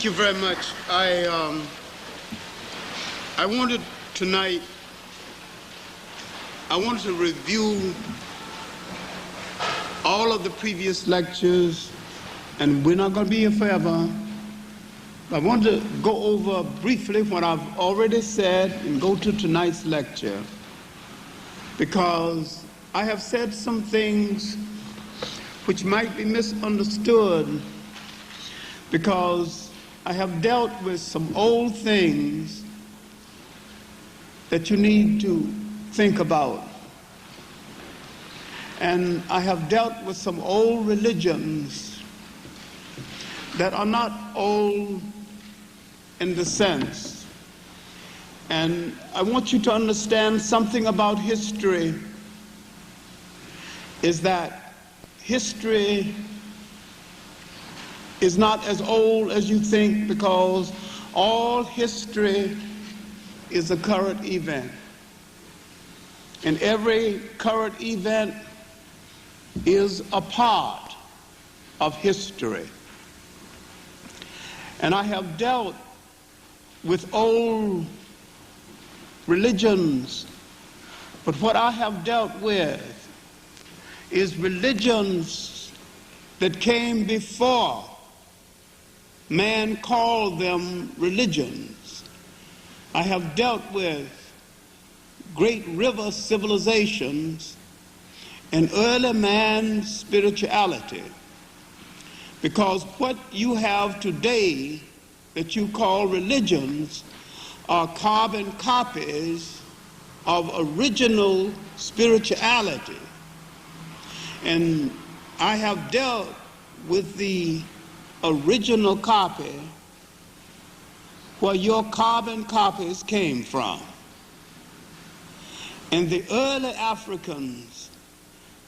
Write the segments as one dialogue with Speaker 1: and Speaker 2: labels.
Speaker 1: Thank you very much. I wanted tonight, I wanted to review all of the previous lectures, and we're not going to be here forever. I want to go over briefly what I've already said and go to tonight's lecture, because I have said some things which might be misunderstood, because I have dealt with some old things that you need to think about. And I have dealt with some old religions that are not old in the sense. And I want you to understand something about history, is that history is not as old as you think, because all history is a current event. And every current event is a part of history. And I have dealt with old religions, but what I have dealt with is religions that came before man called them religions. I have dealt with great river civilizations and early man's spirituality, because what you have today that you call religions are carbon copies of original spirituality. And I have dealt with the original copy, where your carbon copies came from. And the early Africans,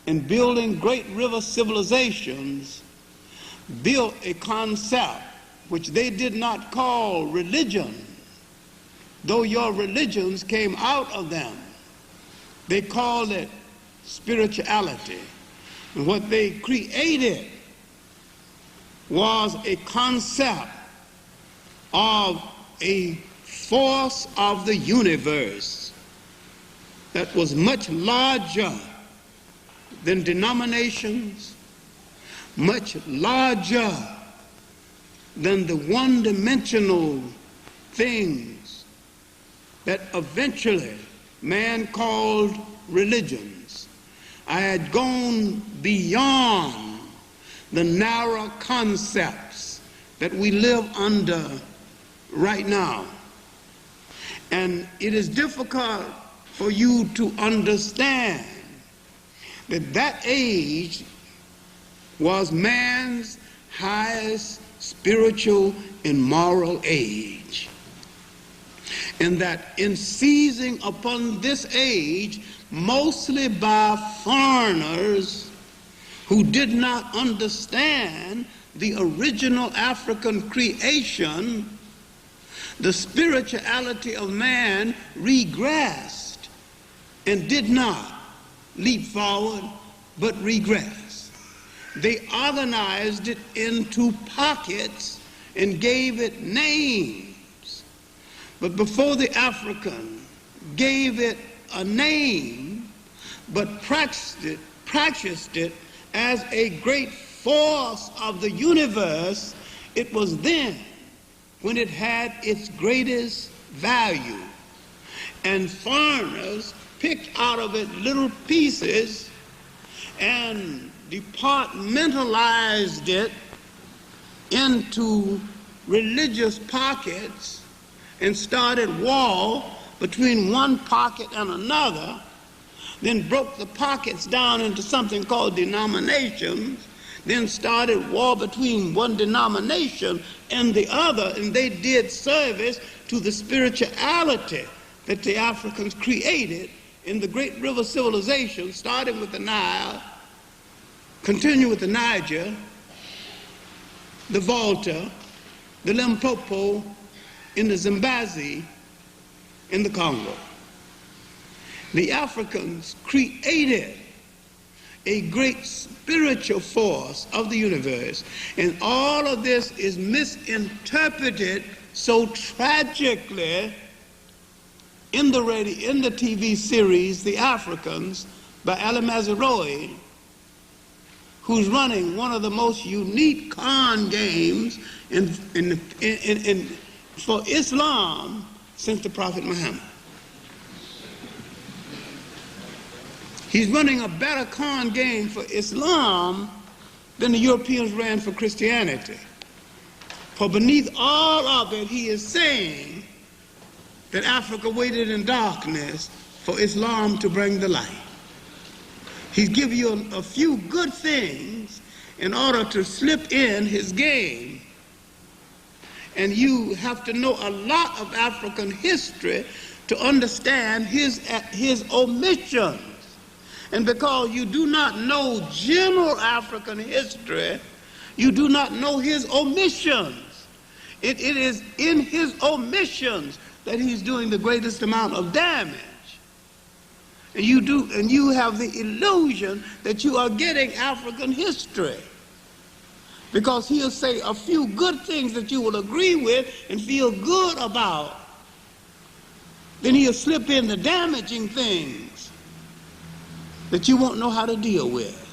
Speaker 1: in building great river civilizations, built a concept which they did not call religion, though your religions came out of them. They called it spirituality. And what they created was a concept of a force of the universe that was much larger than denominations, much larger than the one-dimensional things that eventually man called religions. I had gone beyond the narrow concepts that we live under right now. And it is difficult for you to understand that that age was man's highest spiritual and moral age. And that in seizing upon this age, mostly by foreigners who did not understand the original African creation, the spirituality of man regressed and did not leap forward, but regressed. They organized it into pockets and gave it names. But before the African gave it a name, but practiced it as a great force of the universe, it was then when it had its greatest value. And foreigners picked out of it little pieces and departmentalized it into religious pockets and started war between one pocket and another, then broke the pockets down into something called denominations, then started war between one denomination and the other, and they did service to the spirituality that the Africans created in the great river civilization, starting with the Nile, continue with the Niger, the Volta, the Limpopo, in the Zimbabwe, in the Congo. The Africans created a great spiritual force of the universe. And all of this is misinterpreted so tragically in the TV series, The Africans, by Ali Mazrui, who's running one of the most unique con games for Islam since the Prophet Muhammad. He's running a better con game for Islam than the Europeans ran for Christianity. For beneath all of it, he is saying that Africa waited in darkness for Islam to bring the light. He's giving you a few good things in order to slip in his game. And you have to know a lot of African history to understand his omissions. And because you do not know general African history, you do not know his omissions. It is in his omissions that he's doing the greatest amount of damage. And you have the illusion that you are getting African history. Because he'll say a few good things that you will agree with and feel good about. Then he'll slip in the damaging things that you won't know how to deal with.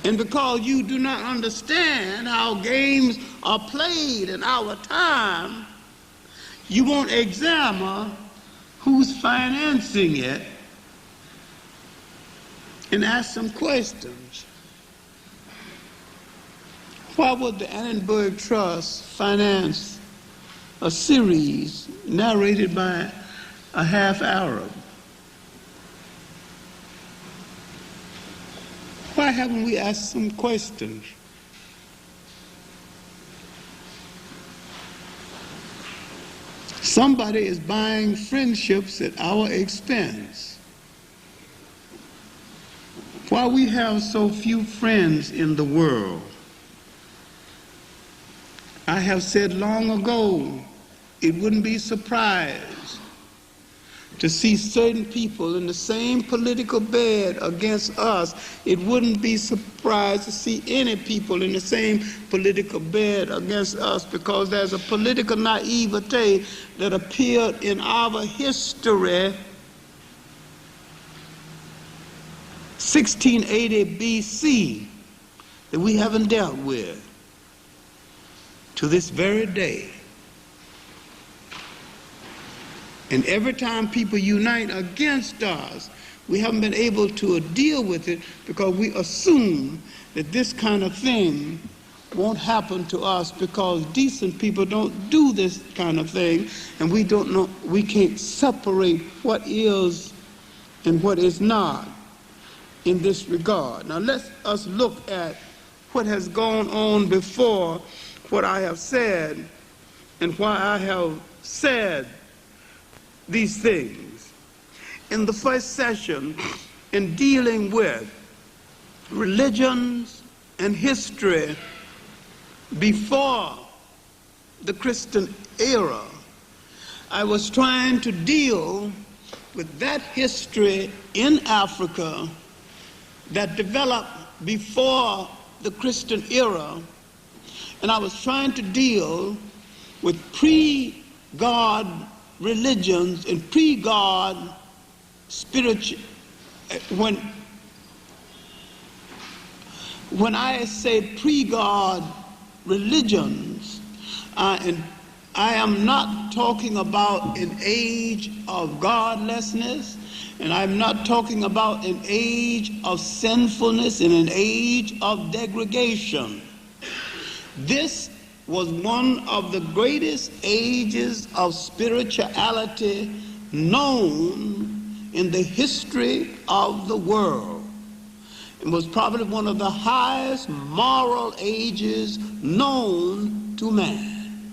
Speaker 1: And because you do not understand how games are played in our time, you won't examine who's financing it and ask some questions. Why would the Annenberg Trust finance a series narrated by a half Arab? Why haven't we asked some questions? Somebody is buying friendships at our expense. Why we have so few friends in the world? I have said long ago, it wouldn't be surprised to see certain people in the same political bed against us. It wouldn't be surprised to see any people in the same political bed against us, because there's a political naivete that appeared in our history 1680 BC that we haven't dealt with to this very day. And every time people unite against us, we haven't been able to deal with it because we assume that this kind of thing won't happen to us because decent people don't do this kind of thing, and we don't know, we can't separate what is and what is not in this regard. Now let us look at what has gone on before what I have said and why I have said these things. In the first session, in dealing with religions and history before the Christian era, I was trying to deal with that history in Africa that developed before the Christian era, and I was trying to deal with pre-God religions and pre-God spiritual. When I say pre-God religions, I am not talking about an age of godlessness, and I'm not talking about an age of sinfulness and an age of degradation. This was one of the greatest ages of spirituality known in the history of the world. It was probably one of the highest moral ages known to man.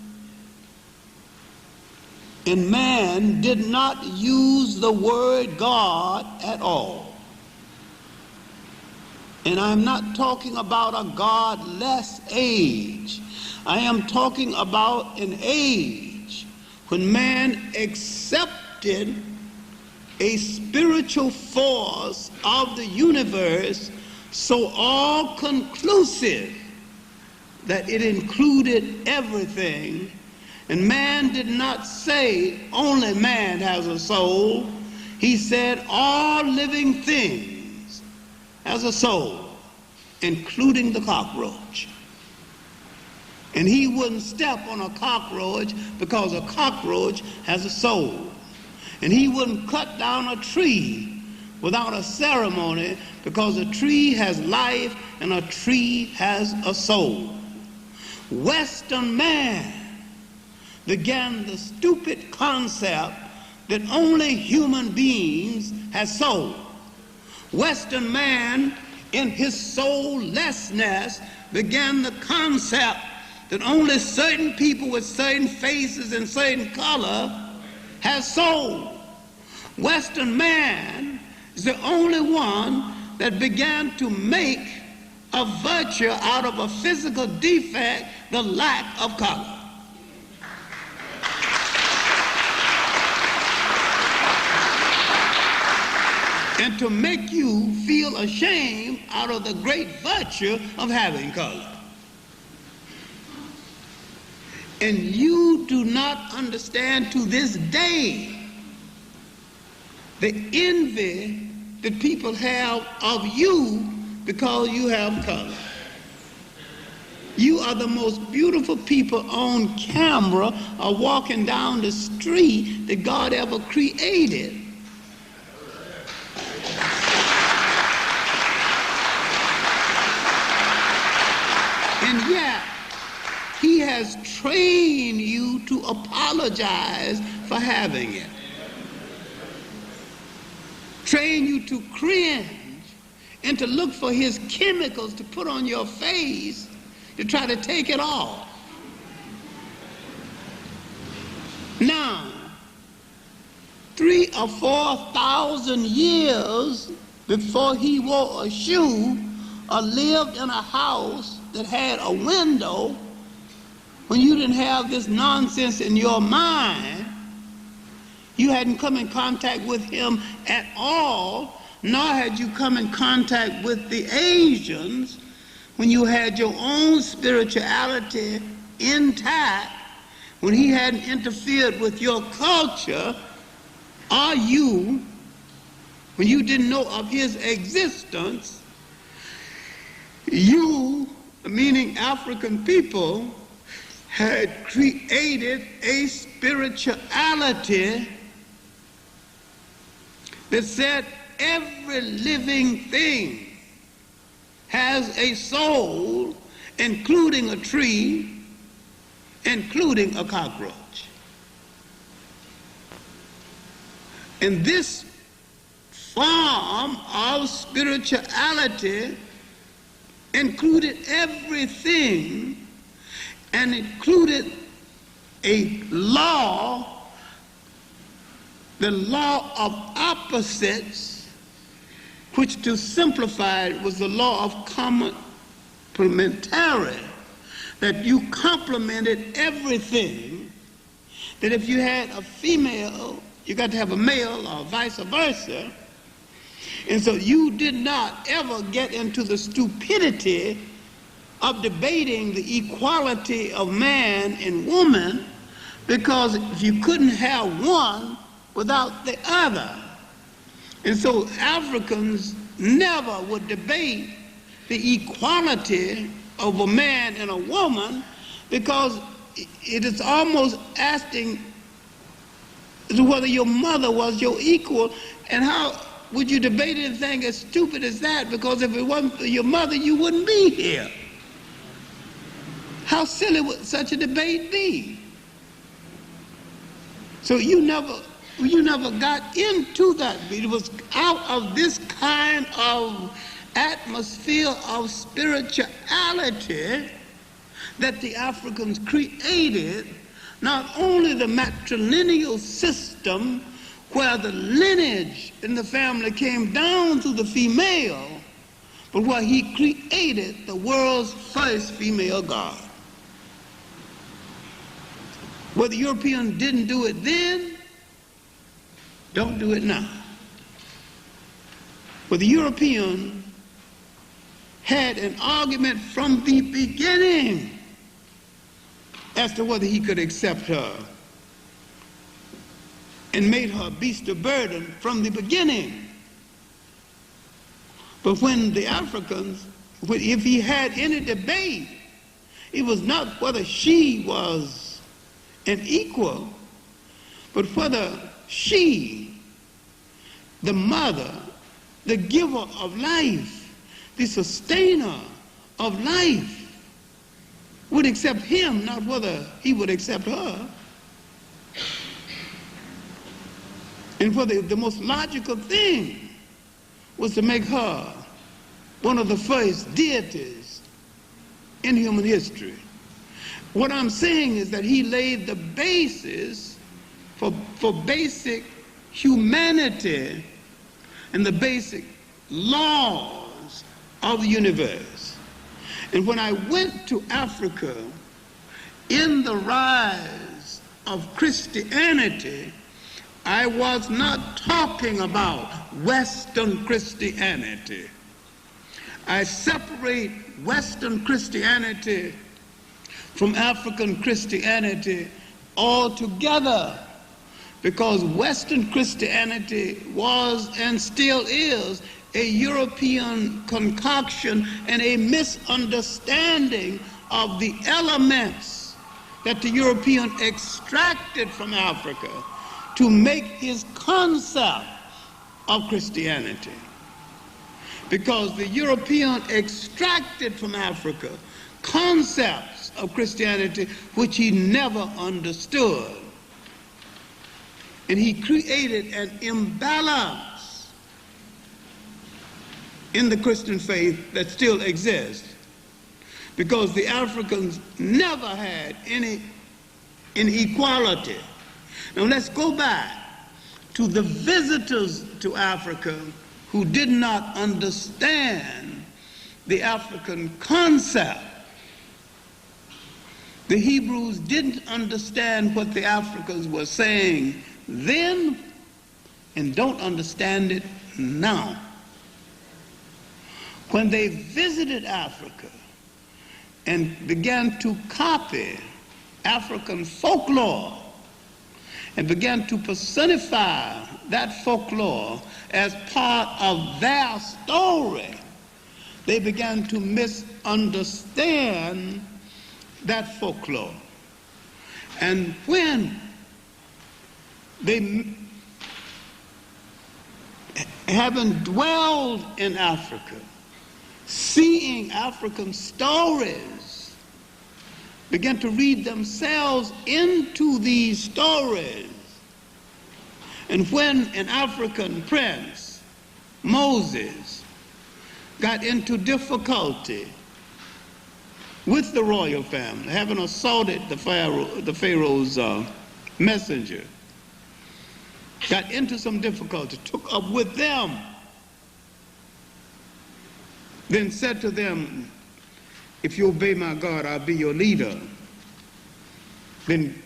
Speaker 1: And man did not use the word God at all. And I'm not talking about a godless age. I am talking about an age when man accepted a spiritual force of the universe so all-conclusive that it included everything. And man did not say only man has a soul. He said all living things has a soul, including the cockroach. And he wouldn't step on a cockroach because a cockroach has a soul. And he wouldn't cut down a tree without a ceremony because a tree has life and a tree has a soul. Western man began the stupid concept that only human beings have soul. Western man, in his soullessness, began the concept that only certain people with certain faces and certain color have soul. Western man is the only one that began to make a virtue out of a physical defect, the lack of color. And to make you feel ashamed out of the great virtue of having color. And you do not understand to this day the envy that people have of you because you have color. You are the most beautiful people on camera or walking down the street that God ever created. And yet, he has trained you to apologize for having it. Train you to cringe and to look for his chemicals to put on your face to try to take it off. Now, 3,000 or 4,000 years before he wore a shoe or lived in a house that had a window, when you didn't have this nonsense in your mind, you hadn't come in contact with him at all, nor had you come in contact with the Asians when you had your own spirituality intact, when he hadn't interfered with your culture, or you, when you didn't know of his existence, you, meaning African people, had created a spirituality that said every living thing has a soul, including a tree, including a cockroach. And this form of spirituality included everything and included a law, the law of opposites, which to simplify it was the law of complementary, that you complemented everything, that if you had a female, you got to have a male or vice versa. And so you did not ever get into the stupidity of debating the equality of man and woman, because if you couldn't have one without the other. And so Africans never would debate the equality of a man and a woman, because it is almost asking whether your mother was your equal. And how would you debate anything as stupid as that? Because if it wasn't for your mother, you wouldn't be here. How silly would such a debate be? So you never got into that. It was out of this kind of atmosphere of spirituality that the Africans created not only the matrilineal system where the lineage in the family came down to the female, but where he created the world's first female god. Where the Europeans didn't do it then, don't do it now. For the European had an argument from the beginning as to whether he could accept her, and made her a beast of burden from the beginning. But when the Africans, if he had any debate, it was not whether she was an equal, but whether she, the mother, the giver of life, the sustainer of life, would accept him, not whether he would accept her. And for the most logical thing was to make her one of the first deities in human history. What I'm saying is that he laid the basis for basic humanity and the basic laws of the universe. And when I went to Africa in the rise of Christianity, I was not talking about Western Christianity. I separate Western Christianity from African Christianity altogether, because Western Christianity was and still is a European concoction and a misunderstanding of the elements that the European extracted from Africa to make his concept of Christianity. Because the European extracted from Africa concepts of Christianity which he never understood. And he created an imbalance in the Christian faith that still exists, because the Africans never had any inequality. Now let's go back to the visitors to Africa who did not understand the African concept. The Hebrews didn't understand what the Africans were saying then and don't understand it now. When they visited Africa and began to copy African folklore and began to personify that folklore as part of their story, they began to misunderstand that folklore. And when they, having dwelled in Africa, seeing African stories, began to read themselves into these stories. And when an African prince, Moses, got into difficulty with the royal family, having assaulted the Pharaoh's messenger, got into some difficulty, took up with them, then said to them, if you obey my God, I'll be your leader. Then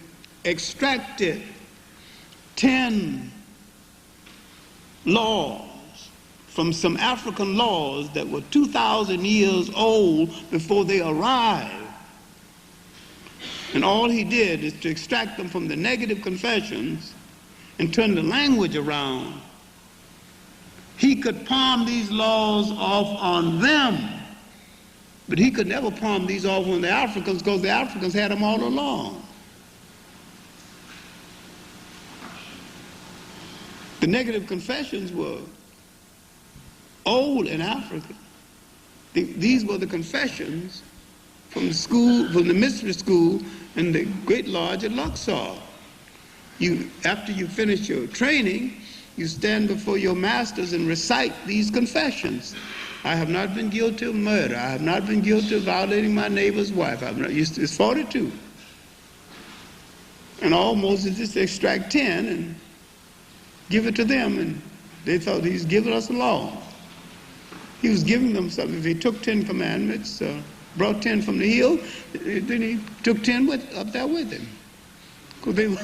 Speaker 1: extracted 10 laws from some African laws that were 2,000 years old before they arrived. And all he did is to extract them from the negative confessions and turn the language around. He could palm these laws off on them, but he could never palm these off on the Africans, because the Africans had them all along. The negative confessions were old in Africa. These were the confessions from the school, from the mystery school in the Great Lodge at Luxor. After you finish your training, you stand before your masters and recite these confessions. I have not been guilty of murder. I have not been guilty of violating my neighbor's wife. It's 42. And all Moses did is extract 10 and give it to them, and they thought he was giving us a law. He was giving them something. If he took 10 commandments, brought 10 from the hill, then he took 10 up there with him, because they were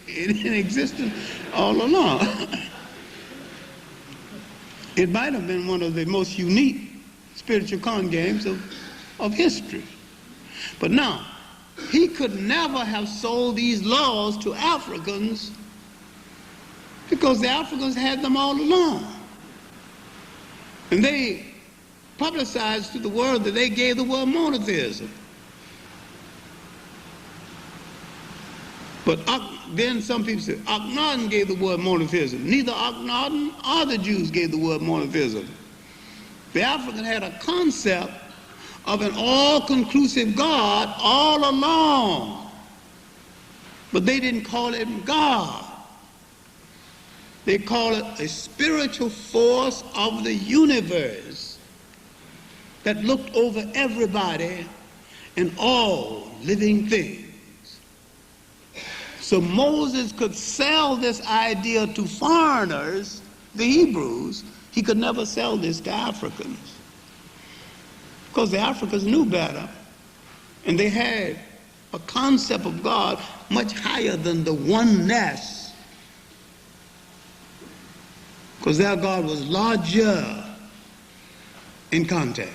Speaker 1: in existence all along. It might have been one of the most unique spiritual con games of history. But now, he could never have sold these laws to Africans because the Africans had them all along. And they publicized to the world that they gave the word monotheism. But then some people said, Akhenaten gave the word monotheism. Neither Akhenaten or the Jews gave the word monotheism. The African had a concept of an all-conclusive God all along. But they didn't call it God. They call it a spiritual force of the universe that looked over everybody and all living things. So Moses could sell this idea to foreigners, the Hebrews. He could never sell this to Africans, because the Africans knew better, and they had a concept of God much higher than the oneness, because their God was larger in contact,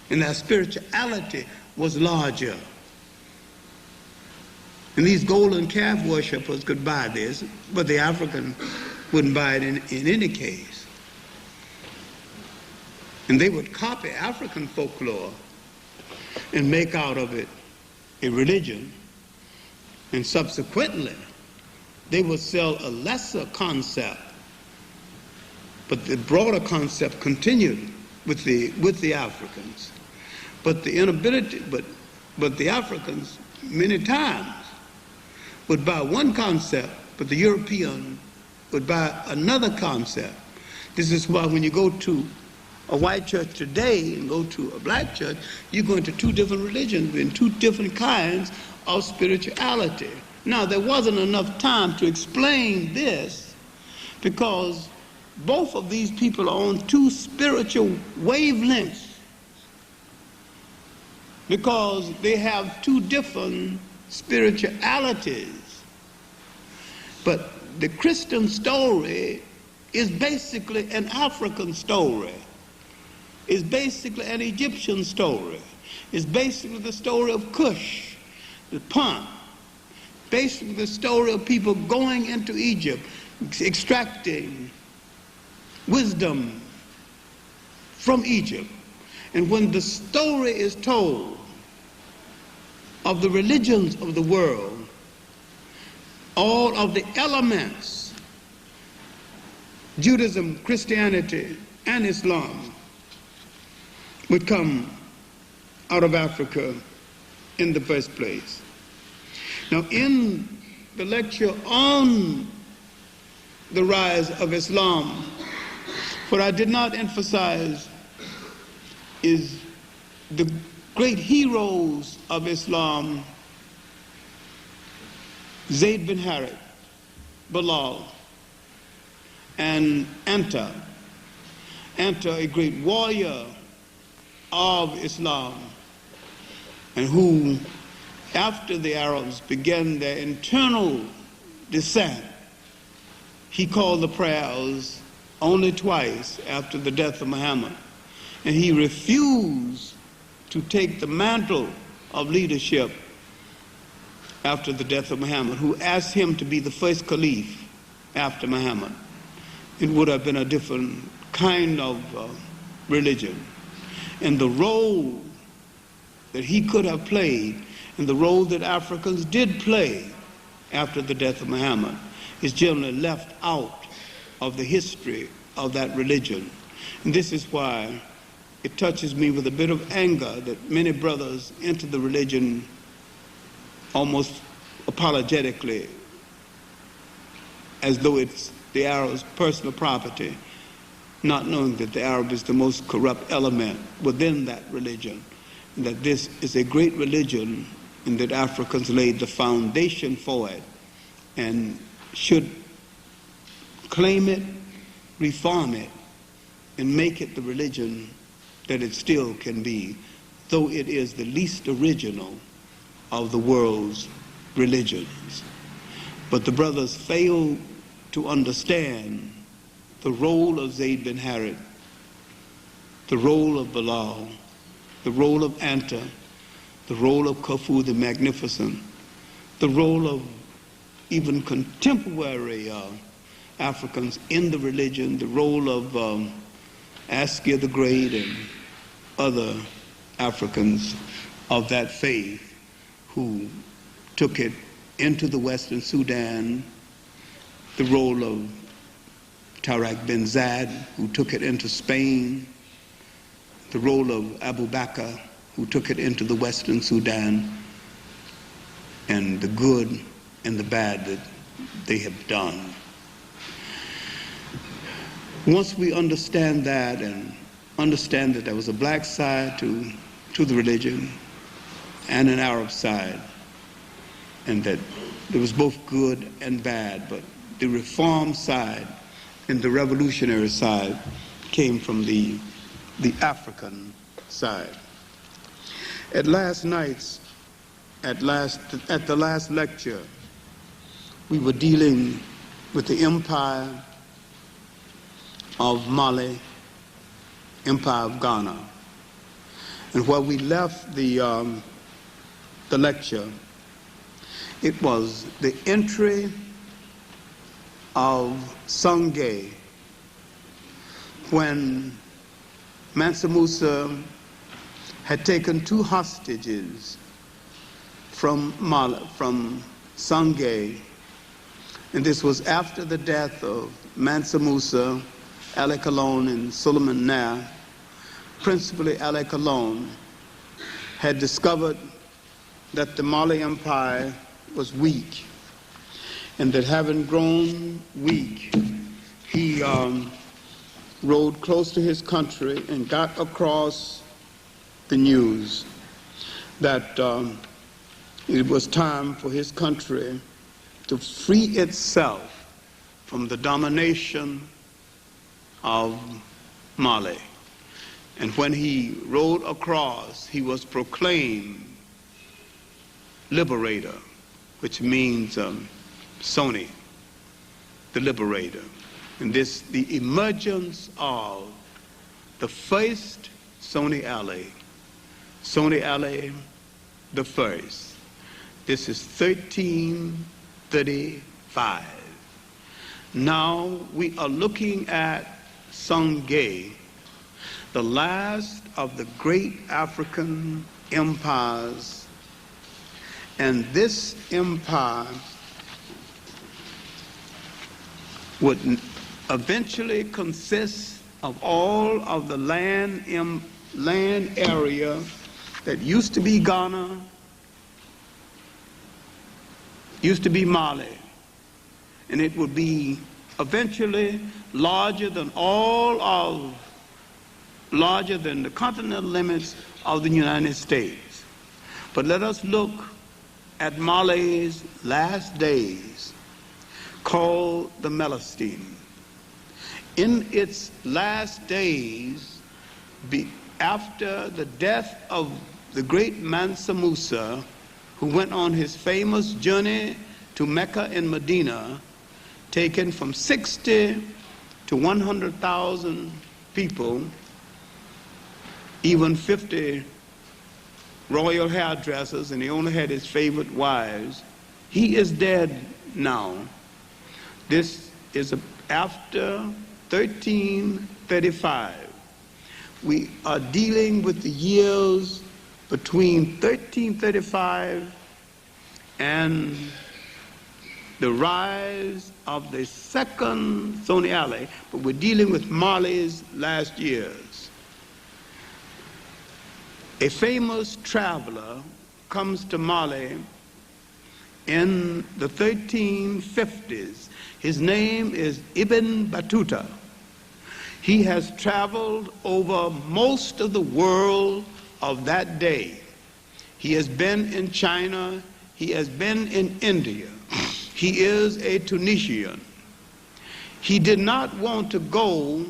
Speaker 1: and their spirituality was larger. And these golden calf worshippers could buy this, but the African wouldn't buy it in any case. And they would copy African folklore and make out of it a religion. And subsequently, they would sell a lesser concept, but the broader concept continued with the Africans. But the inability, but the Africans many times would buy one concept, but the European would buy another concept. This is why when you go to a white church today and go to a black church, you go into two different religions and two different kinds of spirituality. Now, there wasn't enough time to explain this because both of these people are on two spiritual wavelengths, because they have two different spiritualities. But the Christian story is basically an African story. It's basically an Egyptian story. It's basically the story of Cush, the Punt. Basically the story of people going into Egypt, extracting wisdom from Egypt. And when the story is told of the religions of the world, all of the elements, Judaism, Christianity, and Islam, would come out of Africa in the first place. Now, in the lecture on the rise of Islam, what I did not emphasize is the great heroes of Islam: Zayd bin Harith, Bilal, and Anta, a great warrior of Islam, and who, after the Arabs began their internal descent, he called the prayers only twice after the death of Muhammad, and he refused to take the mantle of leadership after the death of Muhammad, who asked him to be the first caliph after Muhammad. It would have been a different kind of religion. And the role that he could have played, and the role that Africans did play after the death of Muhammad, is generally left out of the history of that religion. And this is why it touches me with a bit of anger that many brothers enter the religion almost apologetically, as though it's the Arab's personal property, not knowing that the Arab is the most corrupt element within that religion, and that this is a great religion, and that Africans laid the foundation for it and should claim it, reform it, and make it the religion that it still can be, though it is the least original of the world's religions. But the brothers failed to understand the role of Zayd bin Harith the role of Bilal, the role of Anta, the role of Khufu the Magnificent, the role of even contemporary Africans in the religion, the role of Askia the Great and other Africans of that faith who took it into the Western Sudan, the role of Tariq bin Zad, who took it into Spain, the role of Abu Bakr, who took it into the Western Sudan, and the good and the bad that they have done. Once we understand that and understand that there was a black side to the religion and an Arab side, and that there was both good and bad, but the reform side and the revolutionary side came from the African side. At the last lecture, we were dealing with the empire of Mali, empire of Ghana. And where we left the lecture, it was the entry of Sangay when Mansa Musa had taken 2 hostages from Sangay, and this was after the death of Mansa Musa, Ali Colon, and Suleiman Nair. Principally Ali Colon had discovered that the Mali Empire was weak, and that having grown weak, he rode close to his country and got across the news that it was time for his country to free itself from the domination of Mali. And when he rode across, he was proclaimed liberator, which means Sony, the liberator. And this, the emergence of the first Sony Ali the first. This is 1335. Now we are looking at Sangay, the last of the great African empires, and this empire would eventually consist of all of the land area that used to be Ghana, used to be Mali, and it would be eventually larger than the continental limits of the United States. But let us look at Mali's last days, called the Melestine. In its last days, after the death of the great Mansa Musa, who went on his famous journey to Mecca and Medina, taken from 60 to 100,000 people, even 50 royal hairdressers, and he only had his favorite wives. He is dead now. This is after 1335. We are dealing with the years between 1335 and the rise of the second Sony Ali, but we're dealing with Mali's last years. A famous traveler comes to Mali in the 1350s. His name is Ibn Battuta. He has traveled over most of the world of that day. He has been in China. He has been in India. He is a Tunisian. He did not want to go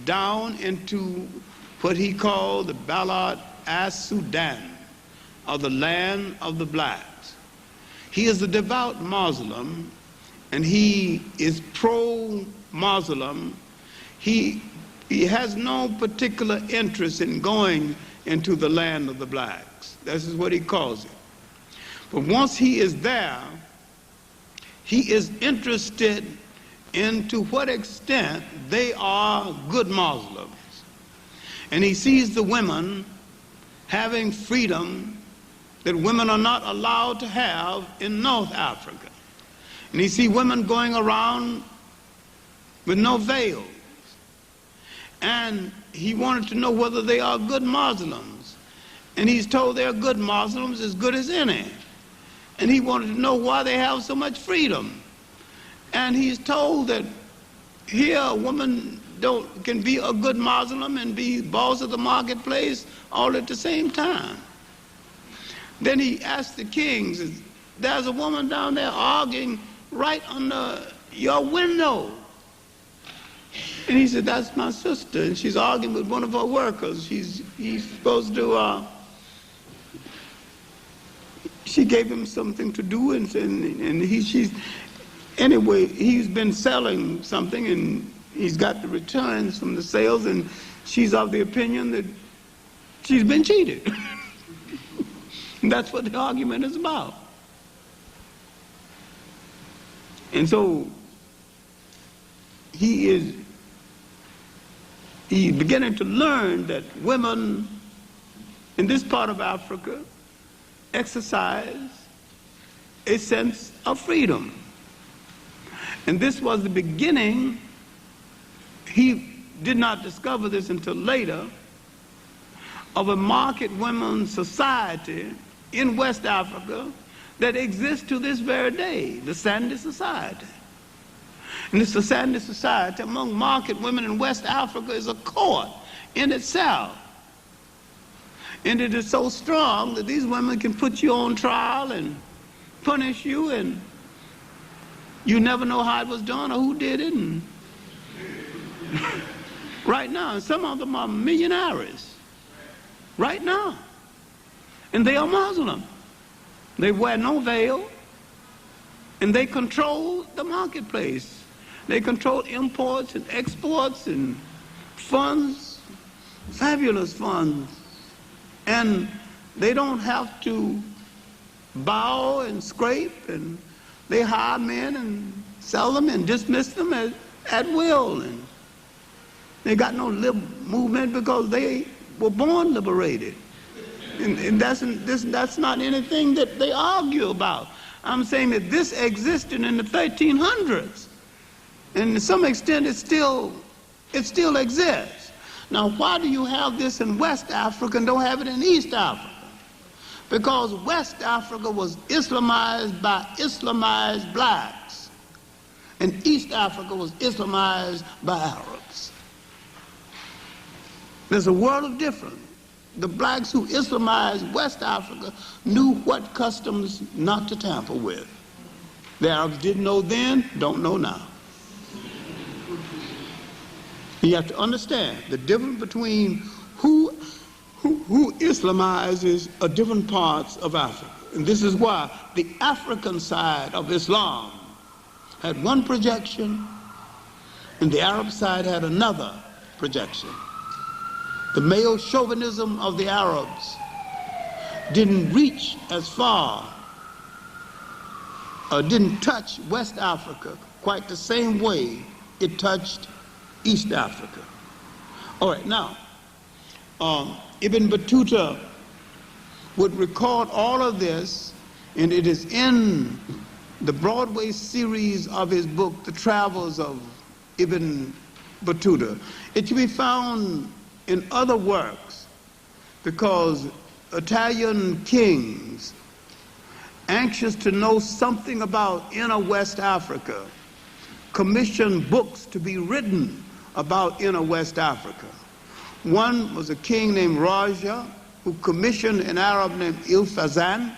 Speaker 1: down into what he called the Balad as-Sudan, or the land of the blacks. He is a devout Muslim, and he is pro-Muslim. He He has no particular interest in going into the land of the blacks. This is what he calls it. But once he is there, he is interested in to what extent they are good Muslims. And he sees the women having freedom that women are not allowed to have in North Africa. And he sees women going around with no veils. And he wanted to know whether they are good Muslims. And he's told they're good Muslims, as good as any. And he wanted to know why they have so much freedom. And he's told that here a woman can be a good Muslim and be boss of the marketplace all at the same time. Then he asked the kings, there's a woman down there arguing right under your window. And he said, that's my sister, and she's arguing with one of her workers. He's supposed to, she gave him something to do, and anyway, he's been selling something, and he's got the returns from the sales, and she's of the opinion that she's been cheated. And that's what the argument is about. And so he's beginning to learn that women in this part of Africa exercise a sense of freedom. And this was the beginning. He did not discover this until later, of a market women's society in West Africa that exists to this very day, the Sandy Society. And this Sandy Society among market women in West Africa is a court in itself. And it is so strong that these women can put you on trial and punish you, and you never know how it was done or who did it. And right now, and some of them are millionaires right now, and they are Muslim. They wear no veil, and they control the marketplace. They control imports and exports and funds, fabulous funds. And they don't have to bow and scrape, and they hire men and sell them and dismiss them at will. And they got no movement because they were born liberated. And that's not anything that they argue about. I'm saying that this existed in the 1300s. And to some extent it still exists. Now, why do you have this in West Africa and don't have it in East Africa? Because West Africa was Islamized by Islamized blacks, and East Africa was Islamized by Arabs. There's a world of difference. The blacks who Islamized West Africa knew what customs not to tamper with. The Arabs didn't know then, don't know now. You have to understand the difference between who Islamizes different parts of Africa. And this is why the African side of Islam had one projection and the Arab side had another projection. The male chauvinism of the Arabs didn't reach as far, didn't touch West Africa quite the same way it touched East Africa. All right, now, Ibn Battuta would record all of this, and it is in the Broadway series of his book, The Travels of Ibn Battuta. It can be found in other works because Italian kings, anxious to know something about inner West Africa, commissioned books to be written about inner West Africa. One was a king named Raja, who commissioned an Arab named Il-Fazan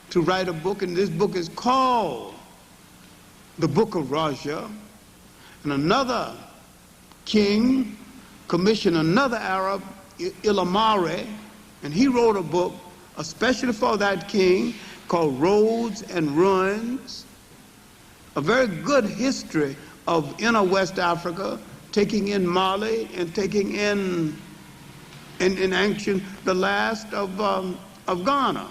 Speaker 1: to write a book, and this book is called The Book of Raja. And another king commissioned another Arab, Ilamare, and he wrote a book especially for that king called Roads and Ruins, a very good history of inner West Africa taking in Mali and taking in action the last of Ghana.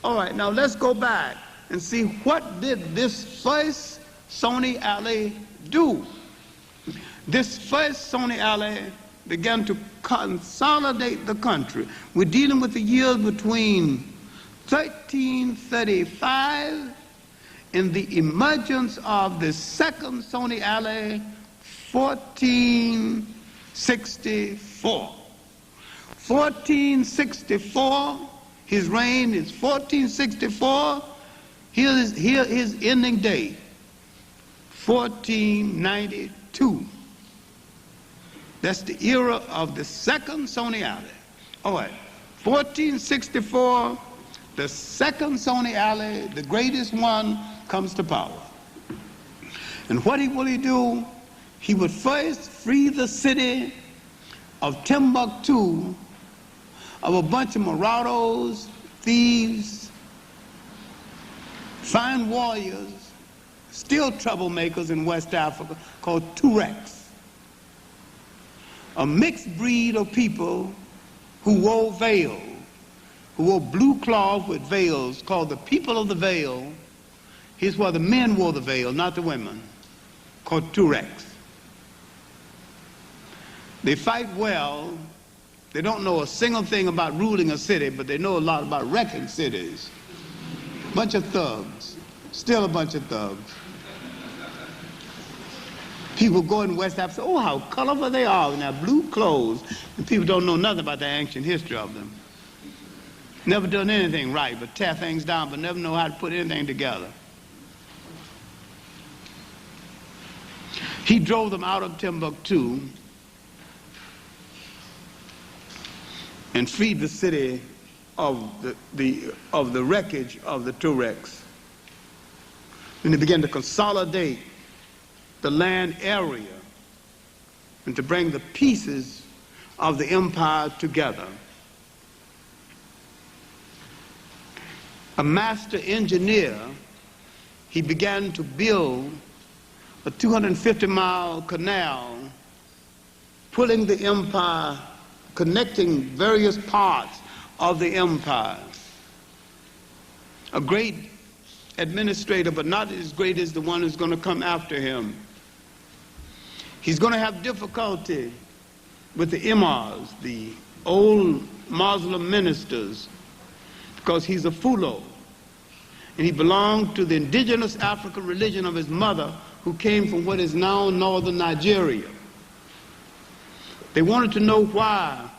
Speaker 1: All right, now let's go back and see what did this first Sony Ali do. This first Sony Ali began to consolidate the country. We're dealing with the years between 1335 and the emergence of the second Sony Ali, 1464. 1464, his reign is 1464. Here is his ending date, 1492. That's the era of the second Sony Ali. All right, 1464, the second Sony Ali, the greatest one, comes to power. And what will he do? He would first free the city of Timbuktu of a bunch of marauders, thieves, fine warriors, still troublemakers in West Africa, called Tuaregs. A mixed breed of people who wore veils, who wore blue cloth with veils, called the people of the veil. Here's where the men wore the veil, not the women, called Tuaregs. They fight well. They don't know a single thing about ruling a city, but they know a lot about wrecking cities. Bunch of thugs, still a bunch of thugs. People go in West Africa, oh, how colorful they are in their blue clothes. And people don't know nothing about the ancient history of them. Never done anything right, but tear things down, but never know how to put anything together. He drove them out of Timbuktu and freed the city of the wreckage of the Tuaregs. And they began to consolidate the land area and to bring the pieces of the empire together. A master engineer, he began to build a 250-mile canal, pulling the empire, connecting various parts of the empire. A great administrator, but not as great as the one who's going to come after him. He's going to have difficulty with the imams, the old Muslim ministers, because he's a Fulo. And he belonged to the indigenous African religion of his mother, who came from what is now northern Nigeria. They wanted to know why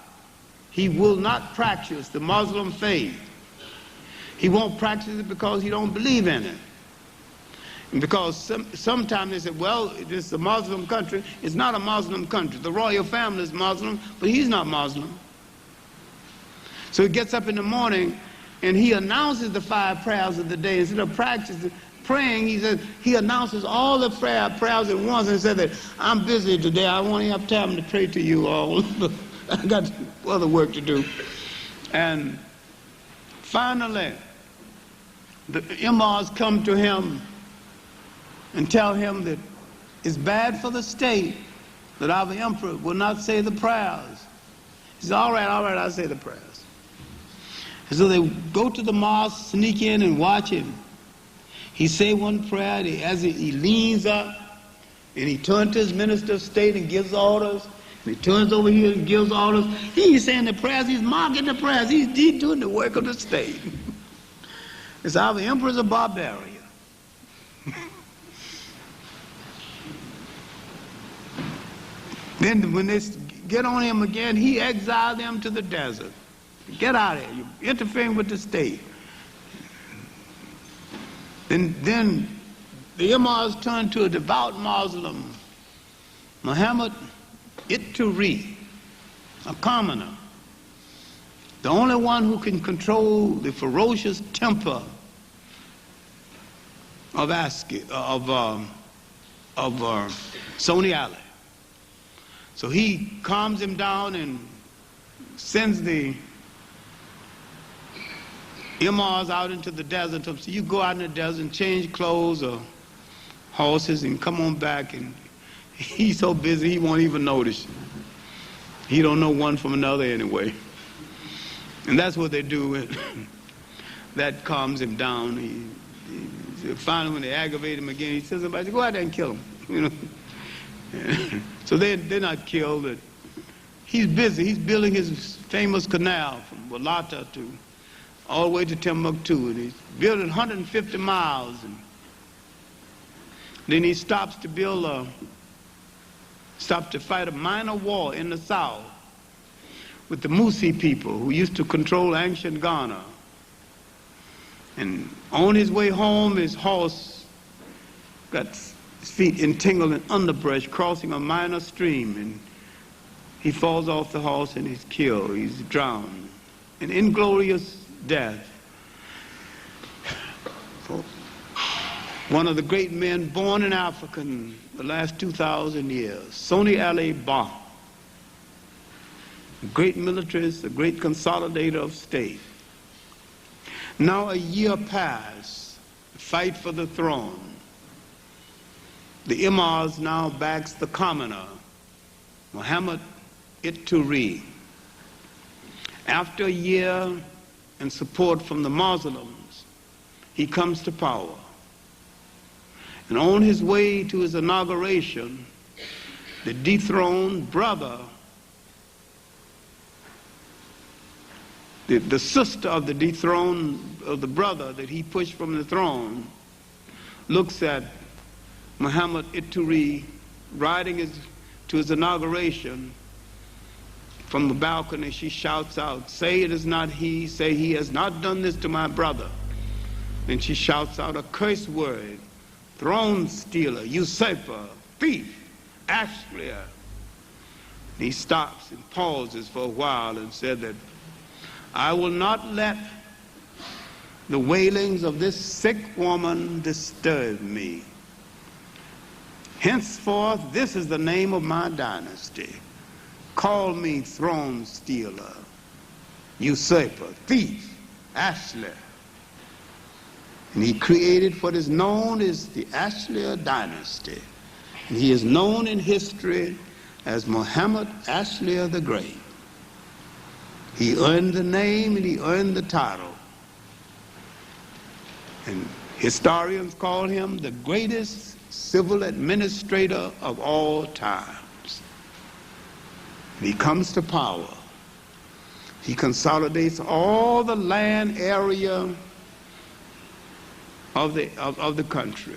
Speaker 1: he will not practice the Muslim faith. He won't practice it because he don't believe in it. And because sometimes they said, well, this is a Muslim country. It's not a Muslim country. The royal family is Muslim, but he's not Muslim. So he gets up in the morning and he announces the 5 prayers of the day. Instead of praying, he announces all the prayers at once and said that I'm busy today. I won't have time to pray to you all. I got other work to do. And finally, the imams come to him and tell him that it's bad for the state that our emperor will not say the prayers. He says, all right, I'll say the prayers. And so they go to the mosque, sneak in and watch him. He say one prayer, as he leans up, and he turns to his minister of state and gives orders. And he turns over here and gives orders. He ain't saying the prayers, he's marking the prayers. He's doing the work of the state. It's our emperor's a barbarian. Then when they get on him again, he exiled them to the desert. Get out of here, you're interfering with the state. Then the imams turned to a devout Muslim, Muhammad Ituri, a commoner, the only one who can control the ferocious temper of Sony Ali. So he calms him down and sends the imams out into the desert. So you go out in the desert and change clothes or horses and come on back. And He's so busy he won't even notice. He don't know one from another anyway. And that's what they do. That calms him down. Finally, when they aggravate him again, he says, "Somebody go out there and kill him." You know. So they're not killed. He's busy. He's building his famous canal from Walata to all the way to Timbuktu, and he's building 150 miles. And then he stops to fight a minor war in the south with the Musi people who used to control ancient Ghana. And on his way home, his horse got his feet entangled in underbrush crossing a minor stream, and he falls off the horse and he's killed. He's drowned. An inglorious death. For one of the great men born in Africa in the last 2,000 years, Soni Ali Ba, a great militarist, a great consolidator of state. Now a year passed, the fight for the throne. The Imams now backs the commoner, Muhammad Ituri. After a year and support from the Muslims, he comes to power. And on his way to his inauguration, the dethroned brother, the sister of the dethroned of the brother that he pushed from the throne, looks at Muhammad Ituri riding to his inauguration. From the balcony, she shouts out, "Say it is not he, say he has not done this to my brother." And she shouts out a curse word, "Throne stealer, usurper, thief, ash slayer." He stops and pauses for a while and said that, "I will not let the wailings of this sick woman disturb me. Henceforth, this is the name of my dynasty. Call me throne stealer, usurper, thief, Ashler." And he created what is known as the Ashler dynasty. And he is known in history as Muhammad Ashler the Great. He earned the name and he earned the title. And historians call him the greatest civil administrator of all times. And he comes to power. He consolidates all the land area of the country.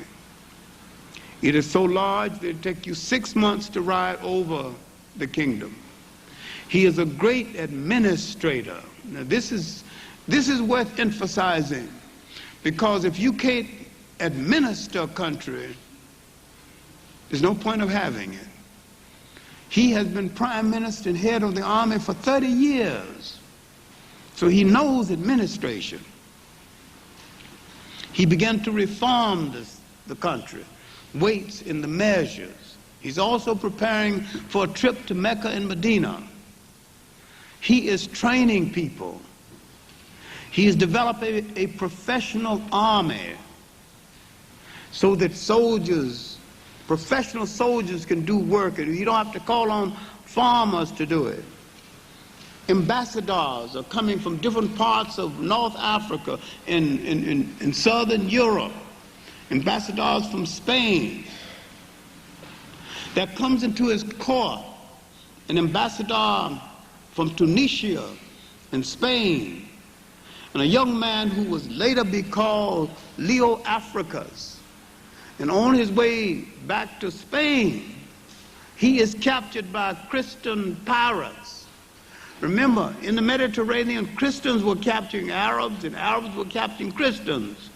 Speaker 1: It is so large that it takes you 6 months to ride over the kingdom. He is a great administrator. Now this is worth emphasizing, because if you can't administer a country, there's no point of having it. He has been prime minister and head of the army for 30 years, so he knows administration. He began to reform the country, weights in the measures. He's also preparing for a trip to Mecca and Medina. He is training people. He is developing a professional army so that professional soldiers can do work, and you don't have to call on farmers to do it. Ambassadors are coming from different parts of North Africa and Southern Europe. Ambassadors from Spain. That comes into his court. An ambassador from Tunisia and Spain. And a young man who was later be called Leo Africus. And on his way back to Spain, he is captured by Christian pirates. Remember, in the Mediterranean, Christians were capturing Arabs and Arabs were capturing Christians.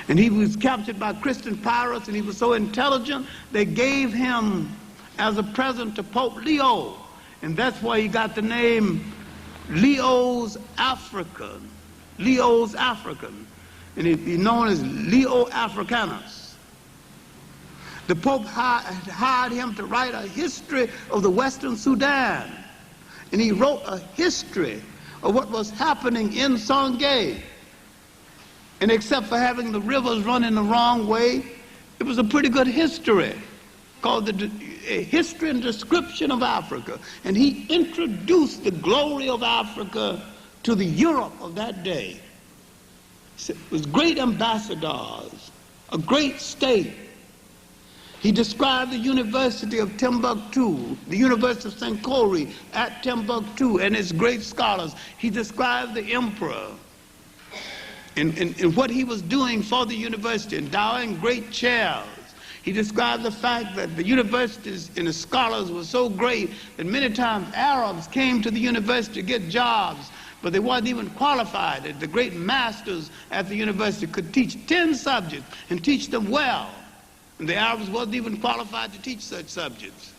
Speaker 1: And he was captured by Christian pirates, and he was so intelligent, they gave him as a present to Pope Leo. And that's why he got the name Leo's African. Leo's African. And he's known as Leo Africanus. The Pope hired him to write a history of the Western Sudan. And he wrote a history of what was happening in Songhai. And except for having the rivers running the wrong way, it was a pretty good history. called A History and Description of Africa. And he introduced the glory of Africa to the Europe of that day. It was great ambassadors, a great state. He described the University of Timbuktu, the University of Sankore at Timbuktu, and its great scholars. He described the emperor and what he was doing for the university, endowing great chairs. He described the fact that the universities and the scholars were so great that many times Arabs came to the university to get jobs, but they weren't even qualified. The great masters at the university could teach 10 subjects and teach them well. And the Arabs wasn't even qualified to teach such subjects.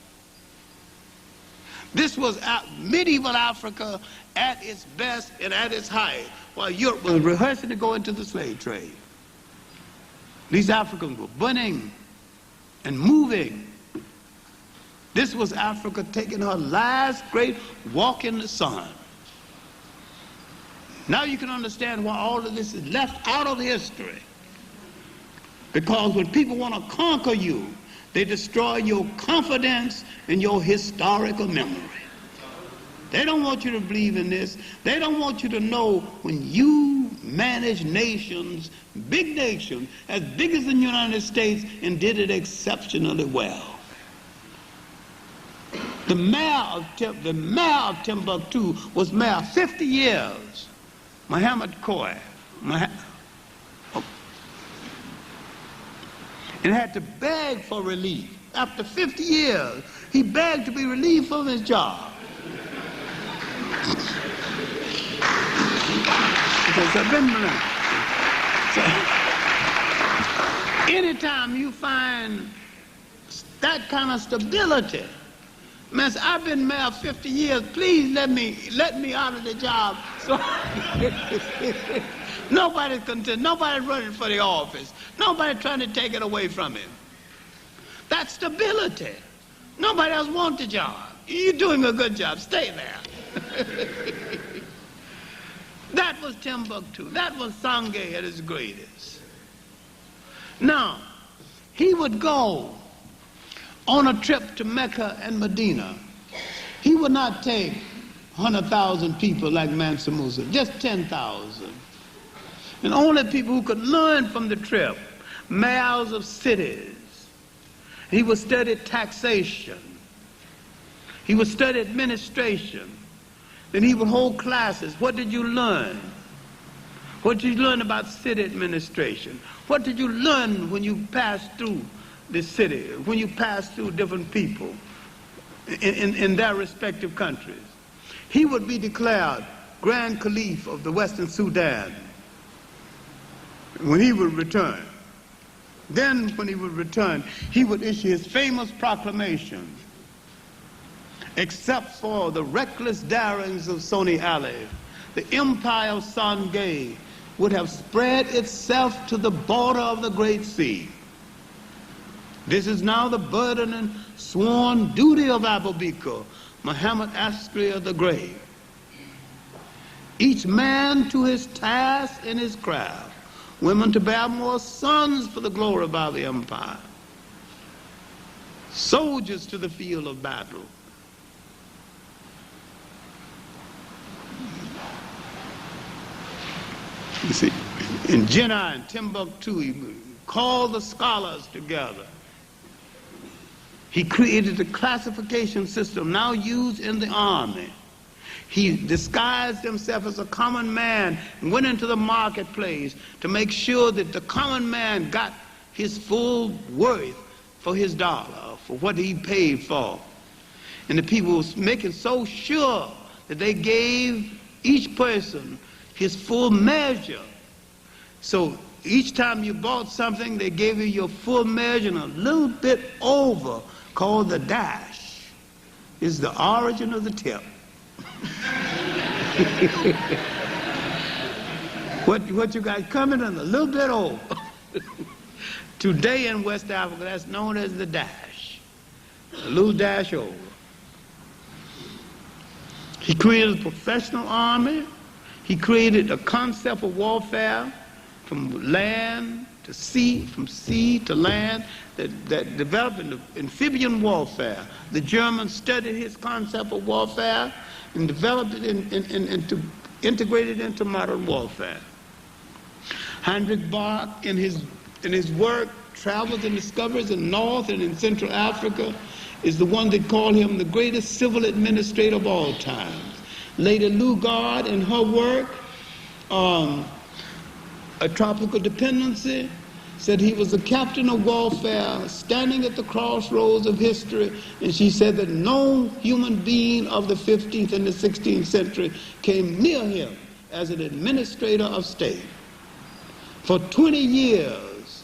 Speaker 1: This was medieval Africa at its best and at its height, while Europe was rehearsing to go into the slave trade. These Africans were burning and moving. This was Africa taking her last great walk in the sun. Now you can understand why all of this is left out of history. Because when people want to conquer you, they destroy your confidence in your historical memory. They don't want you to believe in this. They don't want you to know when you manage nations, big nations, as big as the United States, and did it exceptionally well. The mayor of Timbuktu was mayor 50 years, Henrik Clarke. And had to beg for relief. After 50 years, he begged to be relieved from his job. So, anytime you find that kind of stability, man, I've been mayor 50 years, please let me out of the job. So nobody's content, nobody's running for the office, nobody trying to take it away from him. That's stability. Nobody else wants the job. You're doing a good job, stay there. That was Timbuktu. That was Sangay at its greatest. Now, he would go on a trip to Mecca and Medina. He would not take 100,000 people like Mansa Musa, just 10,000. And only people who could learn from the trip, mayors of cities. He would study taxation. He would study administration. Then he would hold classes. What did you learn? What did you learn about city administration? What did you learn when you passed through the city, when you passed through different people in their respective countries? He would be declared Grand Caliph of the Western Sudan when he would return. Then when he would return, he would issue his famous proclamation. Except for the reckless darings of Sonny Ali, the empire of Sangay would have spread itself to the border of the Great Sea. This is now the burden and sworn duty of Abubakar, Muhammad Askari the Great. Each man to his task and his craft, women to bear more sons for the glory of our empire, soldiers to the field of battle. You see, in Jinnah and Timbuktu, he called the scholars together. He created a classification system now used in the army. He disguised himself as a common man and went into the marketplace to make sure that the common man got his full worth for his dollar, for what he paid for. And the people was making so sure that they gave each person his full measure. So each time you bought something, they gave you your full measure and a little bit over, called the dash. Is the origin of the tip. what you got coming in a little bit over. Today in West Africa, that's known as the dash. A little dash over. He created a professional army. He created a concept of warfare from land to sea, from sea to land, that developed in amphibian warfare. The Germans studied his concept of warfare and developed it into integrated into modern warfare. Henrik Clarke, in his work, travels and discovers in North and in Central Africa, is the one that called him the greatest civil administrator of all times. Lady Lugard, in her work, A Tropical Dependency, said he was the captain of warfare standing at the crossroads of history, and she said that no human being of the 15th and the 16th century came near him as an administrator of state. For 20 years,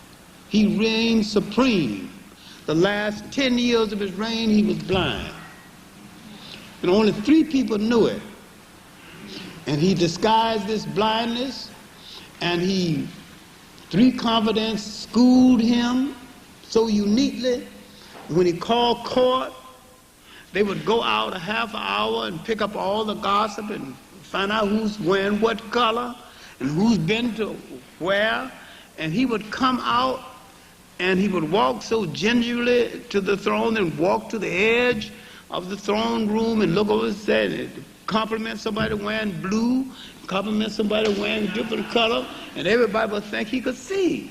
Speaker 1: he reigned supreme. The last 10 years of his reign, he was blind. And only 3 people knew it. And he disguised this blindness, and 3 confidants schooled him so uniquely. When he called court, they would go out a half an hour and pick up all the gossip and find out who's wearing what color and who's been to where. And he would come out and he would walk so gingerly to the throne and walk to the edge of the throne room and look over his head and compliment somebody wearing blue, compliment somebody wearing different color, and everybody would think he could see.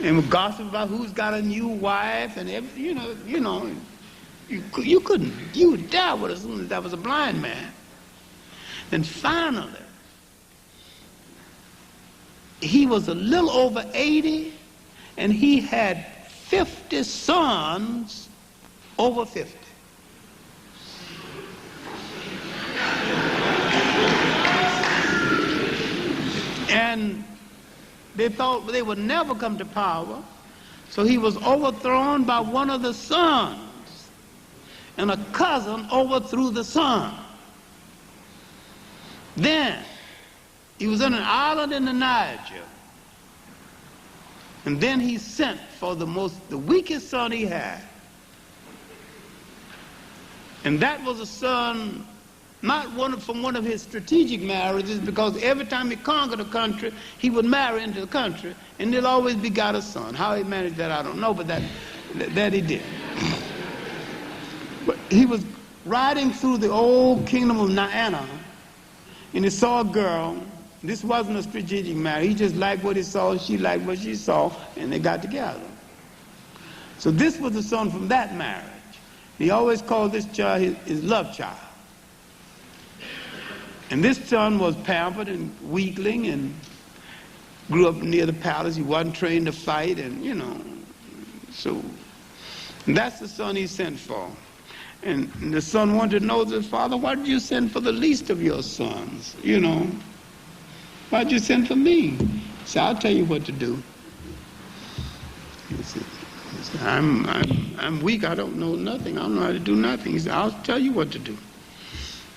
Speaker 1: And would gossip about who's got a new wife and everything, you would die with it as soon as that was a blind man. Then finally, he was a little over 80, and he had 50 sons over 50. And they thought they would never come to power, so he was overthrown by one of the sons, and a cousin overthrew the son. Then he was in an island in the Niger, and then he sent for the weakest son he had. And that was a son, not from one of his strategic marriages, because every time he conquered a country, he would marry into the country, and they'll always begot a son. How he managed that, I don't know, but that he did. But he was riding through the old kingdom of Niana, and he saw a girl. This wasn't a strategic marriage. He just liked what he saw, she liked what she saw, and they got together. So this was the son from that marriage. He always called this child his love child. And this son was pampered and weakling and grew up near the palace. He wasn't trained to fight, and so that's the son he sent for. And the son wanted to know his father, why did you send for the least of your sons? Why'd you send for me? He said, I'll tell you what to do. He said, I'm weak, I don't know nothing, I don't know how to do nothing. He said, I'll tell you what to do.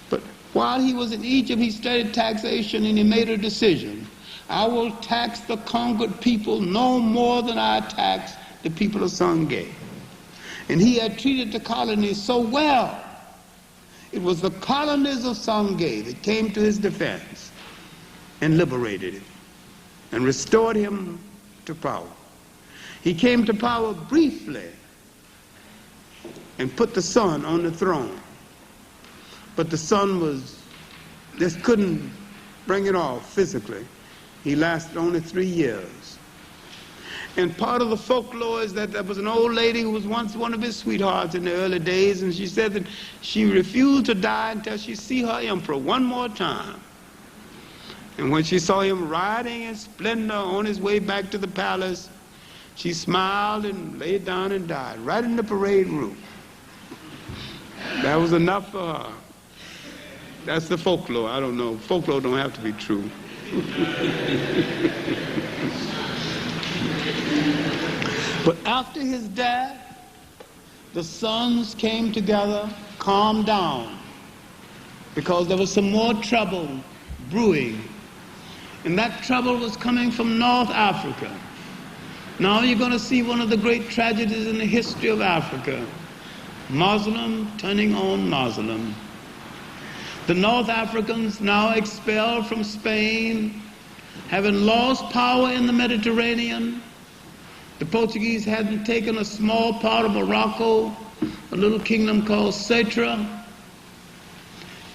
Speaker 1: But while he was in Egypt, he studied taxation, and he made a decision. I will tax the conquered people no more than I tax the people of Sangay. And he had treated the colonies so well. It was the colonies of Sangay that came to his defense and liberated him and restored him to power. He came to power briefly and put the son on the throne. But the son just couldn't bring it off physically. He lasted only 3 years. And part of the folklore is that there was an old lady who was once one of his sweethearts in the early days, and she said that she refused to die until she see her emperor one more time. And when she saw him riding in splendor on his way back to the palace, she smiled and laid down and died right in the parade room. That was enough for her. That's the folklore. I don't know. Folklore don't have to be true. But after his death, the sons came together, calmed down, because there was some more trouble brewing. And that trouble was coming from North Africa. Now you're going to see one of the great tragedies in the history of Africa. Muslim turning on Muslim. The North Africans, now expelled from Spain, having lost power in the Mediterranean. The Portuguese hadn't taken a small part of Morocco, a little kingdom called Ceuta.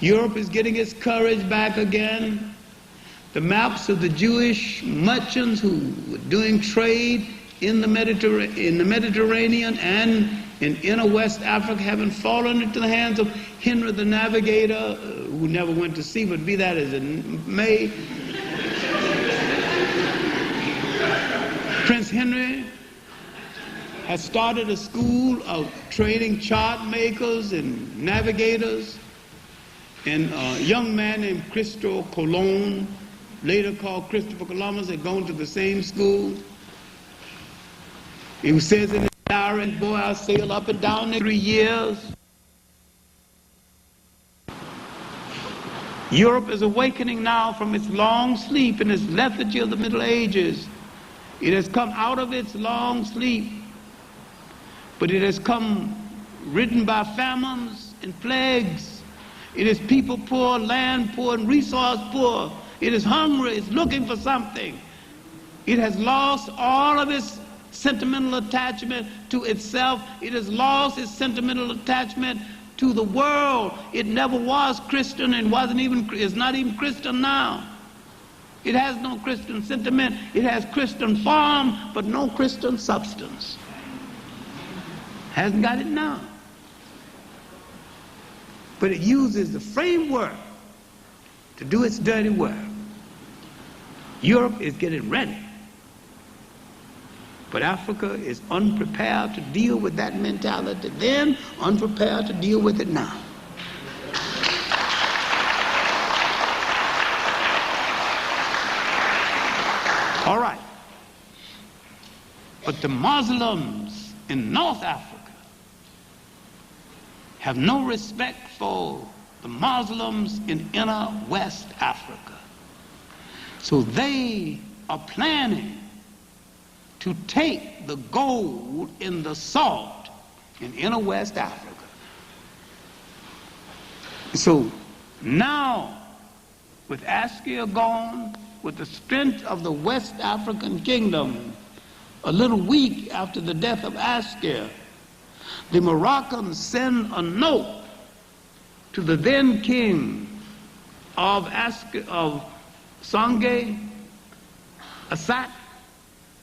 Speaker 1: Europe is getting its courage back again. The maps of the Jewish merchants who were doing trade in the Mediterranean and in inner West Africa having fallen into the hands of Henry the Navigator, who never went to sea, but be that as it may. Prince Henry has started a school of training chart makers and navigators, and a young man named Christopher Colon, later called Christopher Columbus, had gone to the same school. He says in his diary, boy, I sailed up and down there 3 years. Europe is awakening now from its long sleep and its lethargy of the Middle Ages. It has come out of its long sleep, but it has come ridden by famines and plagues. It is people poor, land poor, and resource poor. It is hungry, it's looking for something. It has lost all of its sentimental attachment to itself. It has lost its sentimental attachment to the world. It never was Christian and is not even Christian now. It has no Christian sentiment. It has Christian form, but no Christian substance. Hasn't got it now. But it uses the framework to do its dirty work. Europe is getting ready. But Africa is unprepared to deal with that mentality then, unprepared to deal with it now. All right. But the Muslims in North Africa have no respect for the Muslims in inner West Africa. So they are planning to take the gold in the salt in inner West Africa. So now, with Askia gone, with the strength of the West African kingdom, a little week after the death of Askia, the Moroccans send a note to the then king of Sangay, Assad,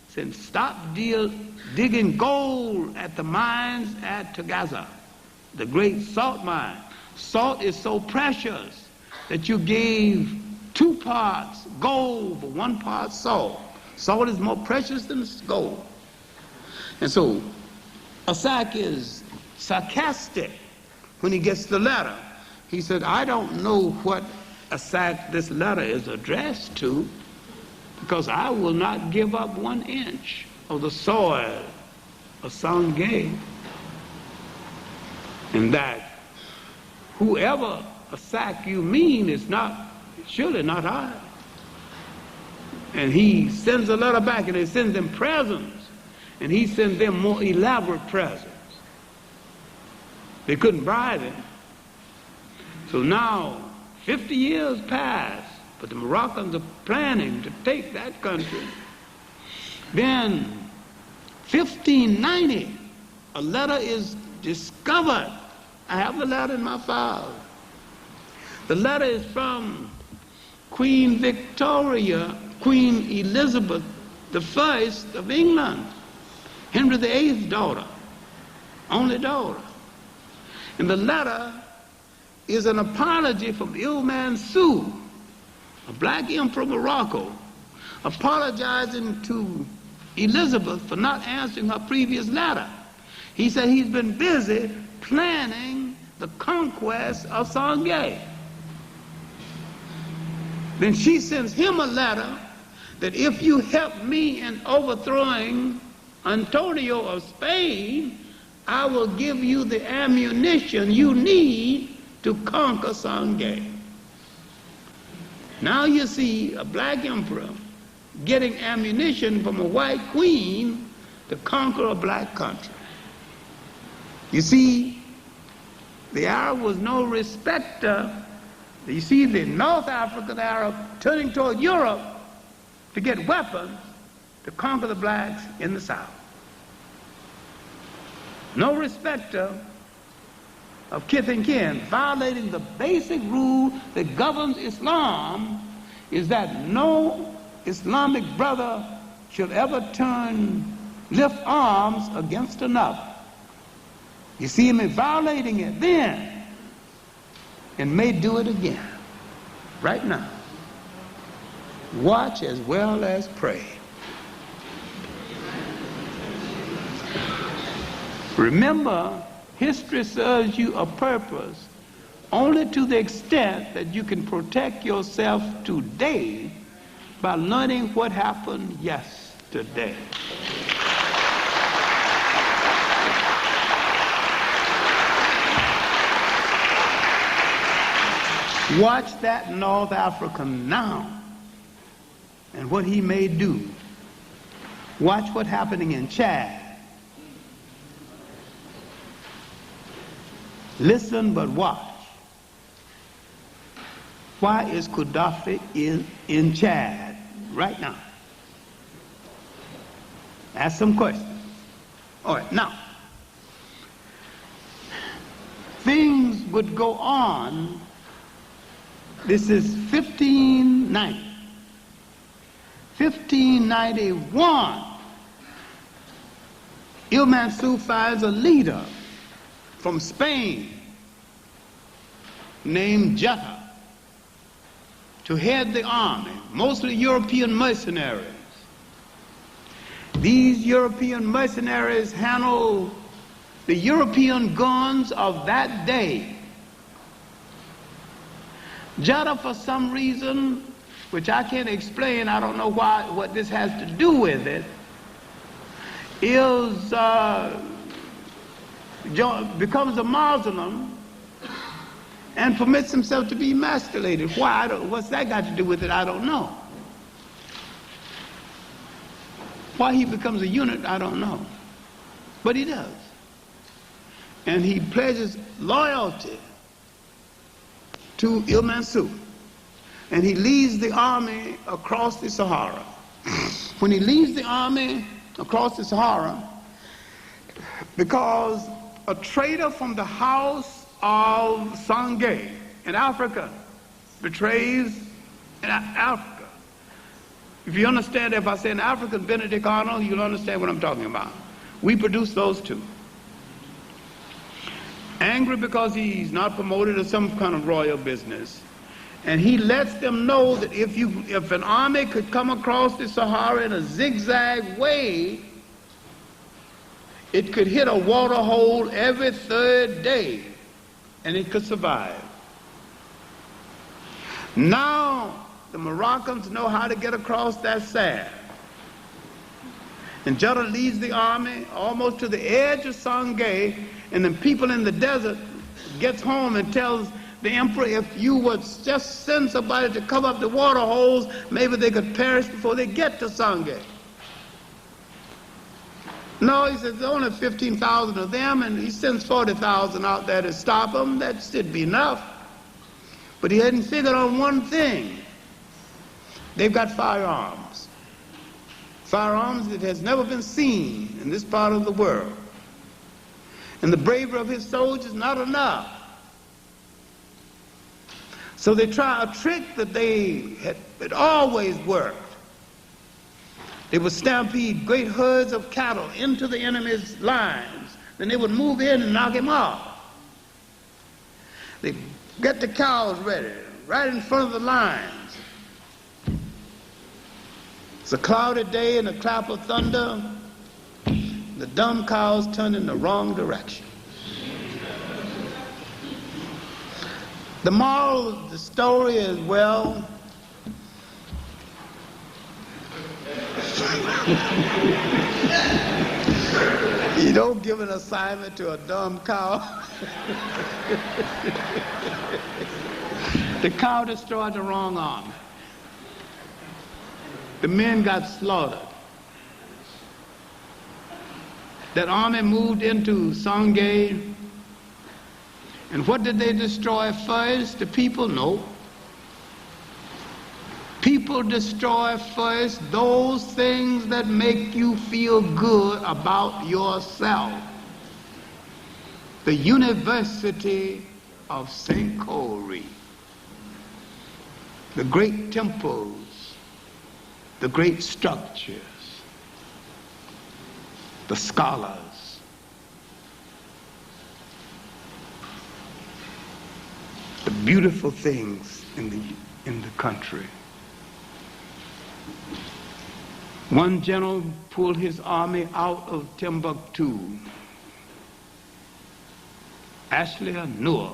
Speaker 1: saying, stop digging gold at the mines at Tagaza, the great salt mine. Salt is so precious that you gave 2 parts gold for 1 part salt. Salt is more precious than gold. And so Assad is sarcastic when he gets the letter. He said, I don't know what Assad this letter is addressed to, because I will not give up 1 inch of the soil of Sangay, and that whoever Assad you mean is surely not I. And he sends a letter back, and he sends them presents, and he sends them more elaborate presents. They couldn't bribe him. So now 50 years pass, but the Moroccans are planning to take that country. Then 1590, a letter is discovered. I have the letter in my file. The letter is from Queen Victoria, Queen Elizabeth I of England, Henry VIII's daughter, only daughter. And the letter is an apology from Ilman Su, a black emperor of Morocco, apologizing to Elizabeth for not answering her previous letter. He said he's been busy planning the conquest of Sangay. Then she sends him a letter that if you help me in overthrowing Antonio of Spain, I will give you the ammunition you need to conquer Sangay. Now you see a black emperor getting ammunition from a white queen to conquer a black country. You see, the Arab was no respecter. You see, the North African Arab turning toward Europe to get weapons to conquer the blacks in the South. No respecter of kith and kin, violating the basic rule that governs Islam, is that no Islamic brother should ever lift arms against another. You see him violating it then, and may do it again, right now. Watch as well as pray. Remember, history serves you a purpose only to the extent that you can protect yourself today by learning what happened yesterday. Watch that North African now and what he may do. Watch what's happening in Chad. Listen but watch. Why is Gaddafi in Chad right now? Ask some questions. All right, now, things would go on. This is 1590. 1591, Il Mansur finds a leader from Spain named Jetta to head the army, mostly European mercenaries. These European mercenaries handle the European guns of that day. Jetta, for some reason, which I can't explain, I don't know what this has to do with it, becomes a Muslim and permits himself to be emasculated. Why? What's that got to do with it? I don't know. Why he becomes a eunuch, I don't know. But he does. And he pledges loyalty to Il Mansur. And he leads the army across the Sahara. When he leads the army across the Sahara, because a trader from the house of Sangay in Africa betrays in Africa. If you understand, if I say an African Benedict Arnold, you'll understand what I'm talking about. We produce those two. Angry because he's not promoted to some kind of royal business. And he lets them know that if an army could come across the Sahara in a zigzag way, it could hit a water hole every third day, and it could survive. Now, the Moroccans know how to get across that sand. And Jetta leads the army almost to the edge of Sangay, and the people in the desert gets home and tells the emperor, if you would just send somebody to cover up the water holes, maybe they could perish before they get to Sangay. No, he says, there's only 15,000 of them, and he sends 40,000 out there to stop them. That should be enough. But he hadn't figured on one thing. They've got firearms. Firearms that has never been seen in this part of the world. And the bravery of his soldiers, not enough. So they try a trick that it always worked. They would stampede great herds of cattle into the enemy's lines. Then they would move in and knock him off. They get the cows ready, right in front of the lines. It's a cloudy day and a clap of thunder. The dumb cows turn in the wrong direction. The moral of the story is, well, you don't give an assignment to a dumb cow. The cow destroyed the wrong army. The men got slaughtered. That army moved into Sangay. And what did they destroy first? The people? No. People people destroy first those things that make you feel good about yourself. The University of St. Corey, the great temples, the great structures, the scholars, the beautiful things in the country. One general pulled his army out of Timbuktu, Ashley Nur.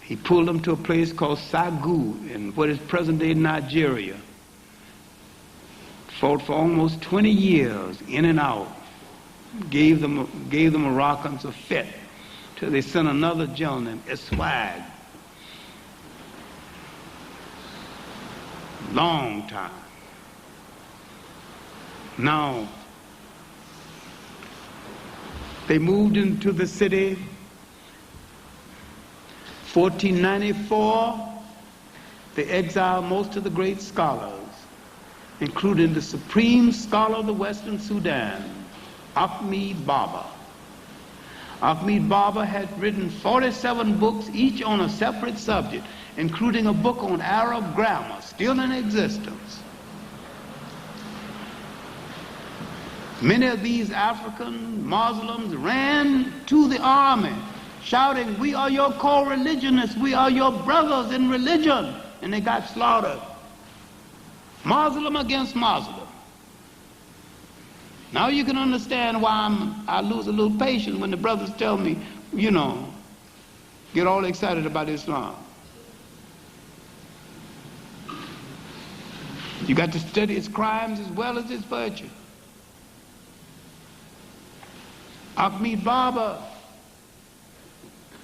Speaker 1: He pulled them to a place called Sagu in what is present-day Nigeria. Fought for almost 20 years, in and out. Gave the Moroccans a fit till they sent another general named Iswag. Long time. Now, they moved into the city 1494. They exiled most of the great scholars, including the supreme scholar of the Western Sudan, Ahmed Baba. Ahmed Baba had written 47 books, each on a separate subject, including a book on Arab grammar, still in existence. Many of these African Muslims ran to the army, shouting, "We are your co-religionists, we are your brothers in religion," and they got slaughtered. Muslim against Muslim. Now you can understand why I lose a little patience when the brothers tell me, you know, get all excited about Islam. You got to study its crimes as well as its virtue. Ahmed Baba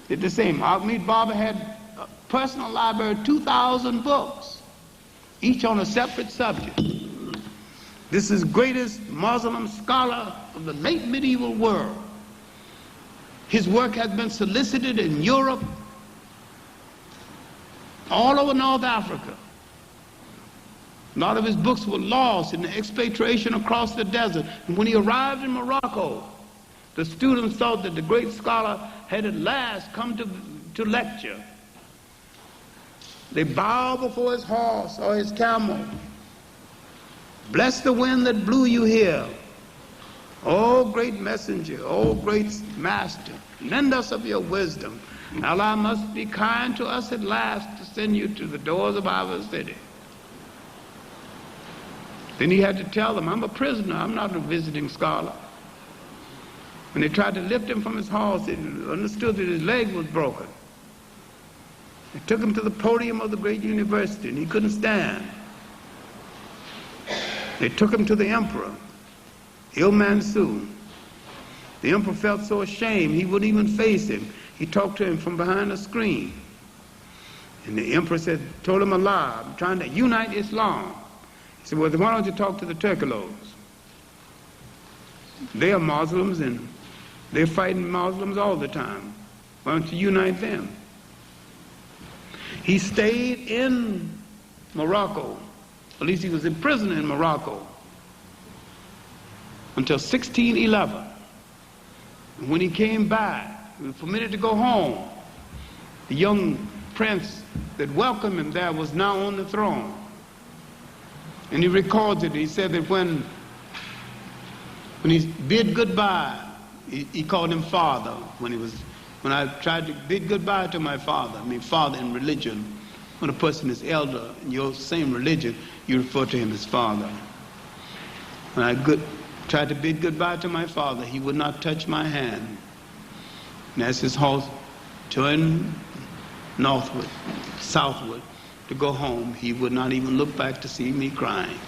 Speaker 1: did the same. Ahmed Baba had a personal library of 2,000 books, each on a separate subject. This is the greatest Muslim scholar of the late medieval world. His work has been solicited in Europe, all over North Africa. A lot of his books were lost in the expatriation across the desert. And when he arrived in Morocco, the students thought that the great scholar had at last come to lecture. They bowed before his horse or his camel. "Bless the wind that blew you here. Oh, great messenger, oh, great master, lend us of your wisdom. Allah must be kind to us at last to send you to the doors of our city." Then he had to tell them, "I'm a prisoner, I'm not a visiting scholar." When they tried to lift him from his horse, they understood that his leg was broken. They took him to the podium of the great university, and he couldn't stand. They took him to the emperor, Il-Mansur. The emperor felt so ashamed he wouldn't even face him. He talked to him from behind a screen. And the emperor told him a lie. "I'm trying to unite Islam." He said, "Well, why don't you talk to the Turcolos? They are Muslims and they're fighting Muslims all the time. Why don't you unite them?" He stayed in Morocco. At least he was in prison in Morocco until 1611. And when he came back, he was permitted to go home. The young prince that welcomed him there was now on the throne. And he records it. He said that when he bid goodbye, he called him father. When I tried to bid goodbye to my father, I mean father in religion, when a person is elder in your same religion, you refer to him as father. When I tried to bid goodbye to my father, he would not touch my hand. And as his horse turned northward, southward to go home, he would not even look back to see me crying.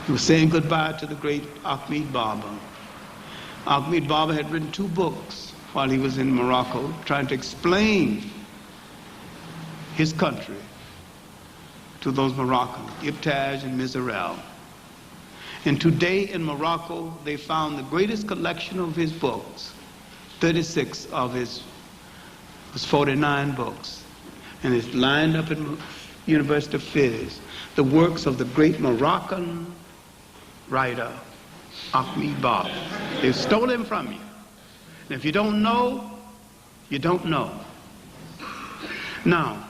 Speaker 1: He was saying goodbye to the great Ahmed Baba. Ahmed Baba had written 2 books while he was in Morocco, trying to explain his country to those Moroccans, Ibtaj and Mizrael. And today in Morocco, they found the greatest collection of his books, 36 of his 49 books. And it's lined up in, University of Fez, the works of the great Moroccan writer, Ahmed Bab. They stole them from you. And if you don't know, you don't know. Now,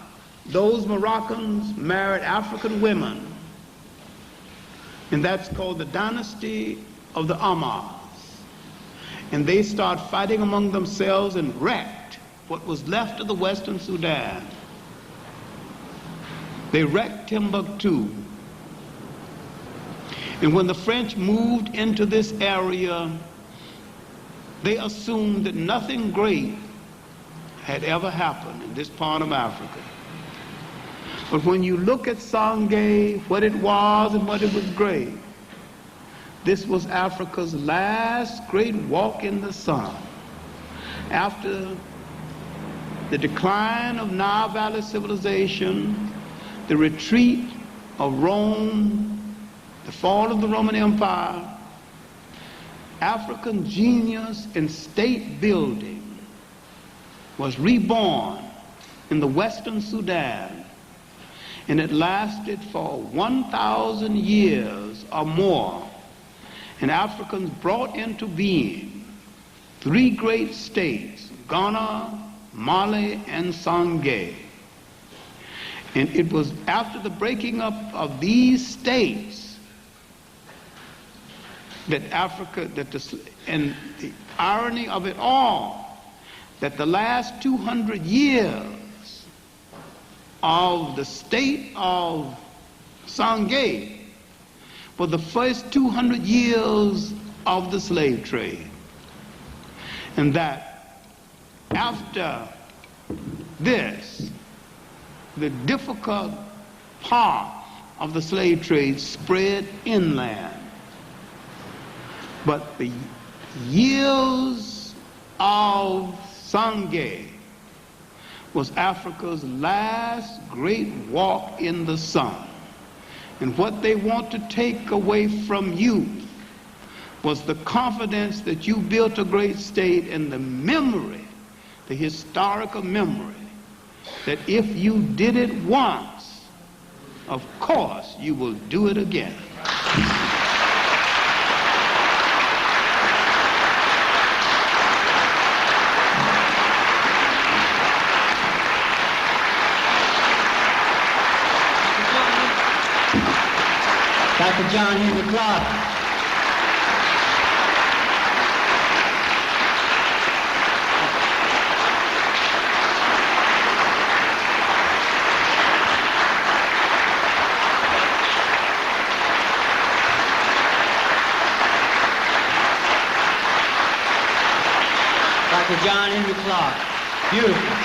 Speaker 1: those Moroccans married African women, and that's called the dynasty of the Ahmads. And they start fighting among themselves and wrecked what was left of the Western Sudan. They wrecked Timbuktu. And when the French moved into this area, they assumed that nothing great had ever happened in this part of Africa. But when you look at Sangay, what it was and what it was great, this was Africa's last great walk in the sun. After the decline of Nile Valley civilization, the retreat of Rome, the fall of the Roman Empire, African genius in state building was reborn in the Western Sudan, and it lasted for 1,000 years or more. And Africans brought into being 3 great states, Ghana, Mali, and Sangay. And it was after the breaking up of these states that and the irony of it all, that the last 200 years of the state of Sangay were the first 200 years of the slave trade. And that after this, the difficult part of the slave trade spread inland. But the years of Sangay was Africa's last great walk in the sun. And what they want to take away from youth was the confidence that you built a great state, and the memory, the historical memory, that if you did it once, of course you will do it again.
Speaker 2: Dr. John Henrik Clarke. Dr. John Henrik Clarke. Beautiful.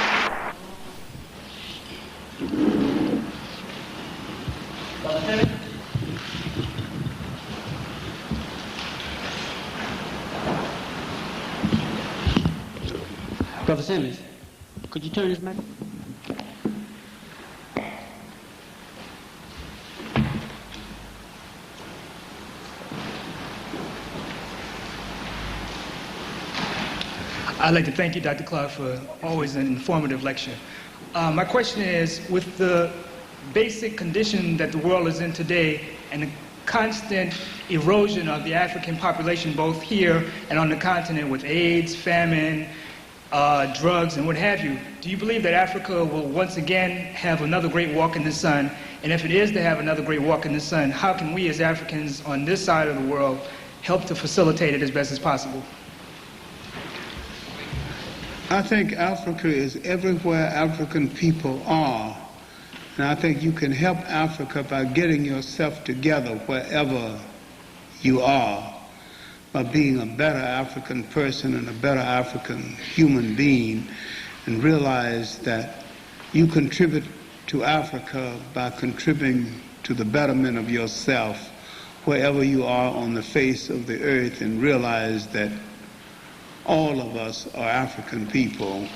Speaker 2: Brother Simmons, could you turn this mic?
Speaker 3: I'd like to thank you, Dr. Clarke, for always an informative lecture. My question is, with the basic condition that the world is in today and the constant erosion of the African population, both here and on the continent, with AIDS, famine, drugs, and what have you, do you believe that Africa will once again have another great walk in the sun? And if it is to have another great walk in the sun, how can we as Africans on this side of the world help to facilitate it as best as possible?
Speaker 1: I think Africa is everywhere African people are. And I think you can help Africa by getting yourself together wherever you are, by being a better African person and a better African human being, and realize that you contribute to Africa by contributing to the betterment of yourself wherever you are on the face of the earth, and realize that all of us are African people,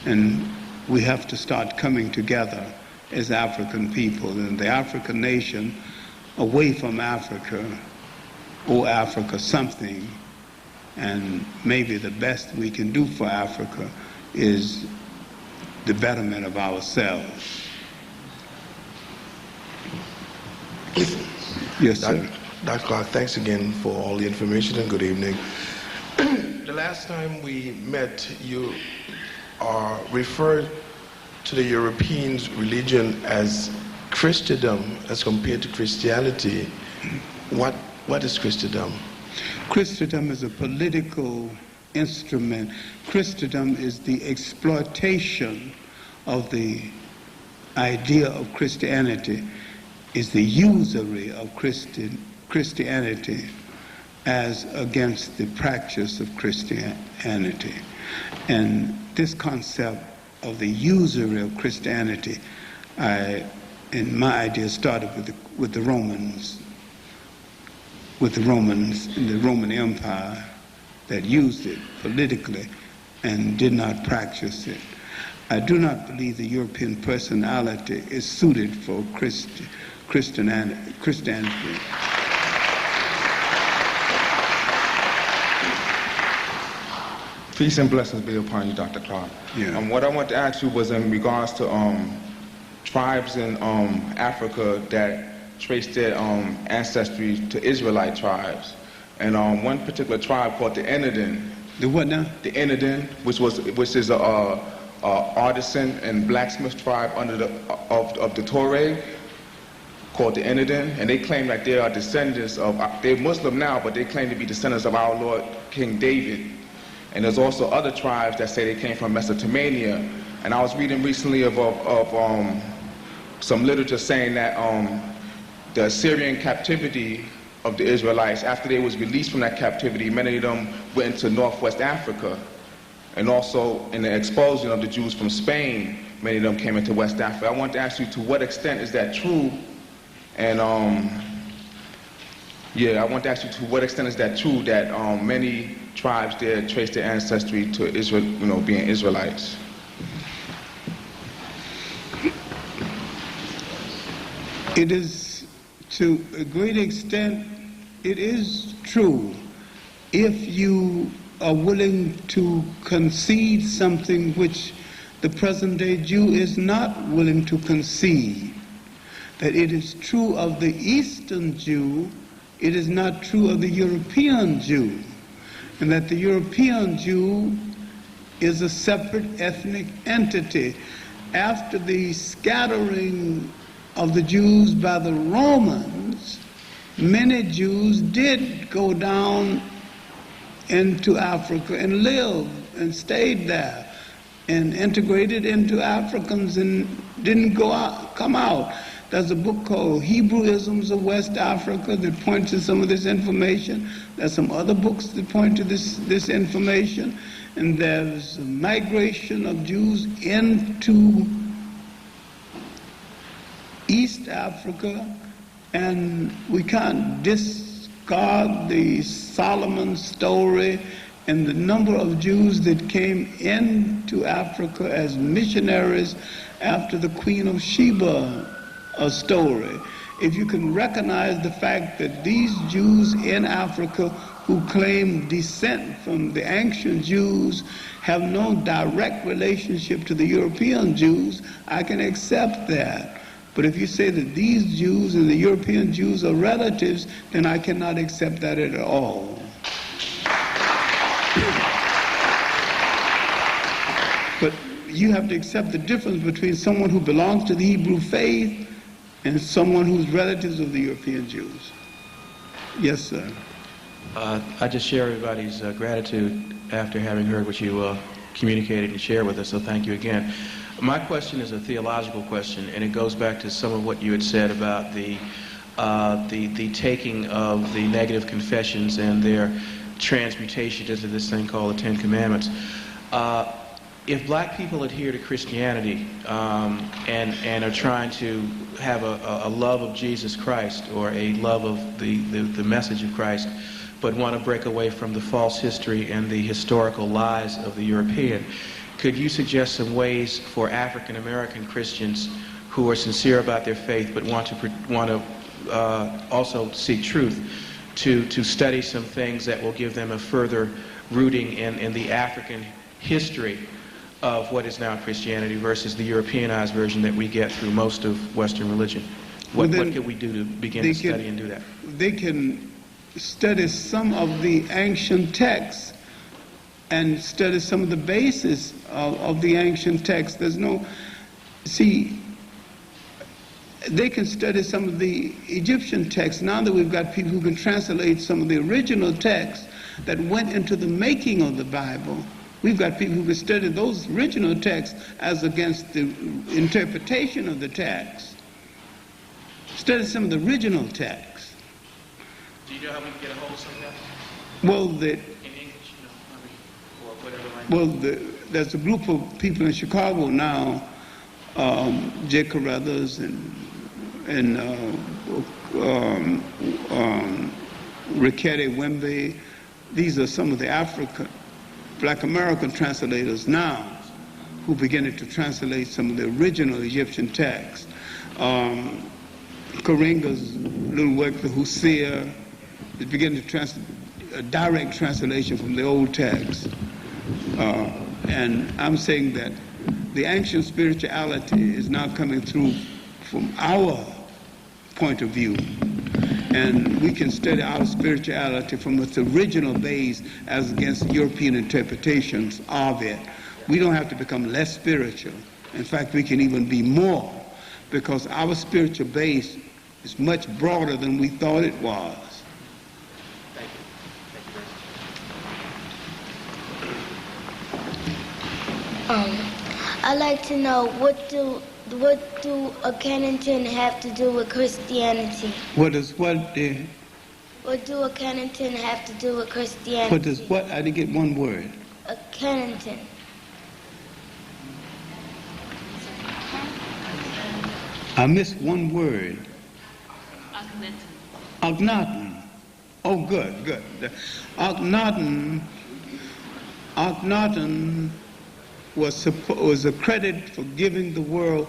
Speaker 1: and we have to start coming together as African people. And the African nation, away from Africa, owe Africa something, and maybe the best we can do for Africa is the betterment of ourselves. Yes, sir.
Speaker 4: Dr. Clarke, thanks again for all the information and good evening. The last time we met, you referred to the Europeans' religion as Christendom as compared to Christianity. What is Christendom?
Speaker 1: Christendom is a political instrument. Christendom is the exploitation of the idea of Christianity, is the usury of Christianity as against the practice of Christianity. And this concept of the usury of Christianity, in my idea, started with the Romans in the Roman Empire that used it politically and did not practice it. I do not believe the European personality is suited for Christianity.
Speaker 5: Peace and blessings be upon you, Dr. Clarke.
Speaker 1: Yeah.
Speaker 5: What I want to ask you was in regards to tribes in Africa that trace their ancestry to Israelite tribes. And one particular tribe called the Enedin.
Speaker 1: The what now?
Speaker 5: The Enedin, which is a artisan and blacksmith tribe under of the Torah, called the Enedin, and they claim that they are descendants of, they're Muslim now, but they claim to be descendants of our Lord King David. And there's also other tribes that say they came from Mesopotamia. And I was reading recently of some literature saying that the Assyrian captivity of the Israelites, after they was released from that captivity, many of them went into Northwest Africa. And also in the expulsion of the Jews from Spain, many of them came into West Africa. I want to ask you, to what extent is that true? And I want to ask you, to what extent is that true that many tribes there trace their ancestry to Israel, being Israelites?
Speaker 1: It is, to a great extent, it is true if you are willing to concede something which the present-day Jew is not willing to concede. That it is true of the Eastern Jew, it is not true of the European Jew. And that the European Jew is a separate ethnic entity. After the scattering of the Jews by the Romans, many Jews did go down into Africa and live and stayed there and integrated into Africans and didn't come out. There's a book called Hebrewisms of West Africa that points to some of this information. There's some other books that point to this information. And there's a migration of Jews into East Africa, and we can't discard the Solomon story and the number of Jews that came into Africa as missionaries after the Queen of Sheba story. If you can recognize the fact that these Jews in Africa who claim descent from the ancient Jews have no direct relationship to the European Jews, I can accept that. But if you say that these Jews and the European Jews are relatives, then I cannot accept that at all. But you have to accept the difference between someone who belongs to the Hebrew faith and someone who's relatives of the European Jews. Yes, sir.
Speaker 2: I just share everybody's gratitude after having heard what you communicated and shared with us, so thank you again. My question is a theological question, and it goes back to some of what you had said about the taking of the negative confessions and their transmutation into this thing called the Ten Commandments. If black people adhere to Christianity and are trying to have a love of Jesus Christ or a love of the message of Christ, but want to break away from the false history and the historical lies of the European, could you suggest some ways for African American Christians who are sincere about their faith but want to also seek truth to study some things that will give them a further rooting in the African history of what is now Christianity versus the Europeanized version that we get through most of Western religion? What can we do to begin to study and do that?
Speaker 1: They can study some of the ancient texts and study some of the basis of the ancient texts. They can study some of the Egyptian texts. Now that we've got people who can translate some of the original texts that went into the making of the Bible, we've got people who can study those original texts as against the interpretation of the text. Study some of the original texts.
Speaker 2: Do you know how we can get a hold of some of that?
Speaker 1: Well,
Speaker 2: In English, or whatever language?
Speaker 1: There's a group of people in Chicago now, J. Carruthers and Rickety Wimby. These are some of the Black American translators now who beginning to translate some of the original Egyptian texts. Karinga's little work, the Hosea, is beginning to translate a direct translation from the old text. And I'm saying that the ancient spirituality is now coming through from our point of view. And we can study our spirituality from its original base as against European interpretations of it. We don't have to become less spiritual. In fact, we can even be more, because our spiritual base is much broader than we thought it was.
Speaker 2: Thank you.
Speaker 6: I'd like to know, what do a Kennington have to do with Christianity?
Speaker 1: What do a
Speaker 6: Kennington have to do with Christianity?
Speaker 1: What does what? I didn't get one word.
Speaker 6: A Kennington.
Speaker 1: I missed one word. Akhenaten. Oh, good. Akhenaten was accredited for giving the world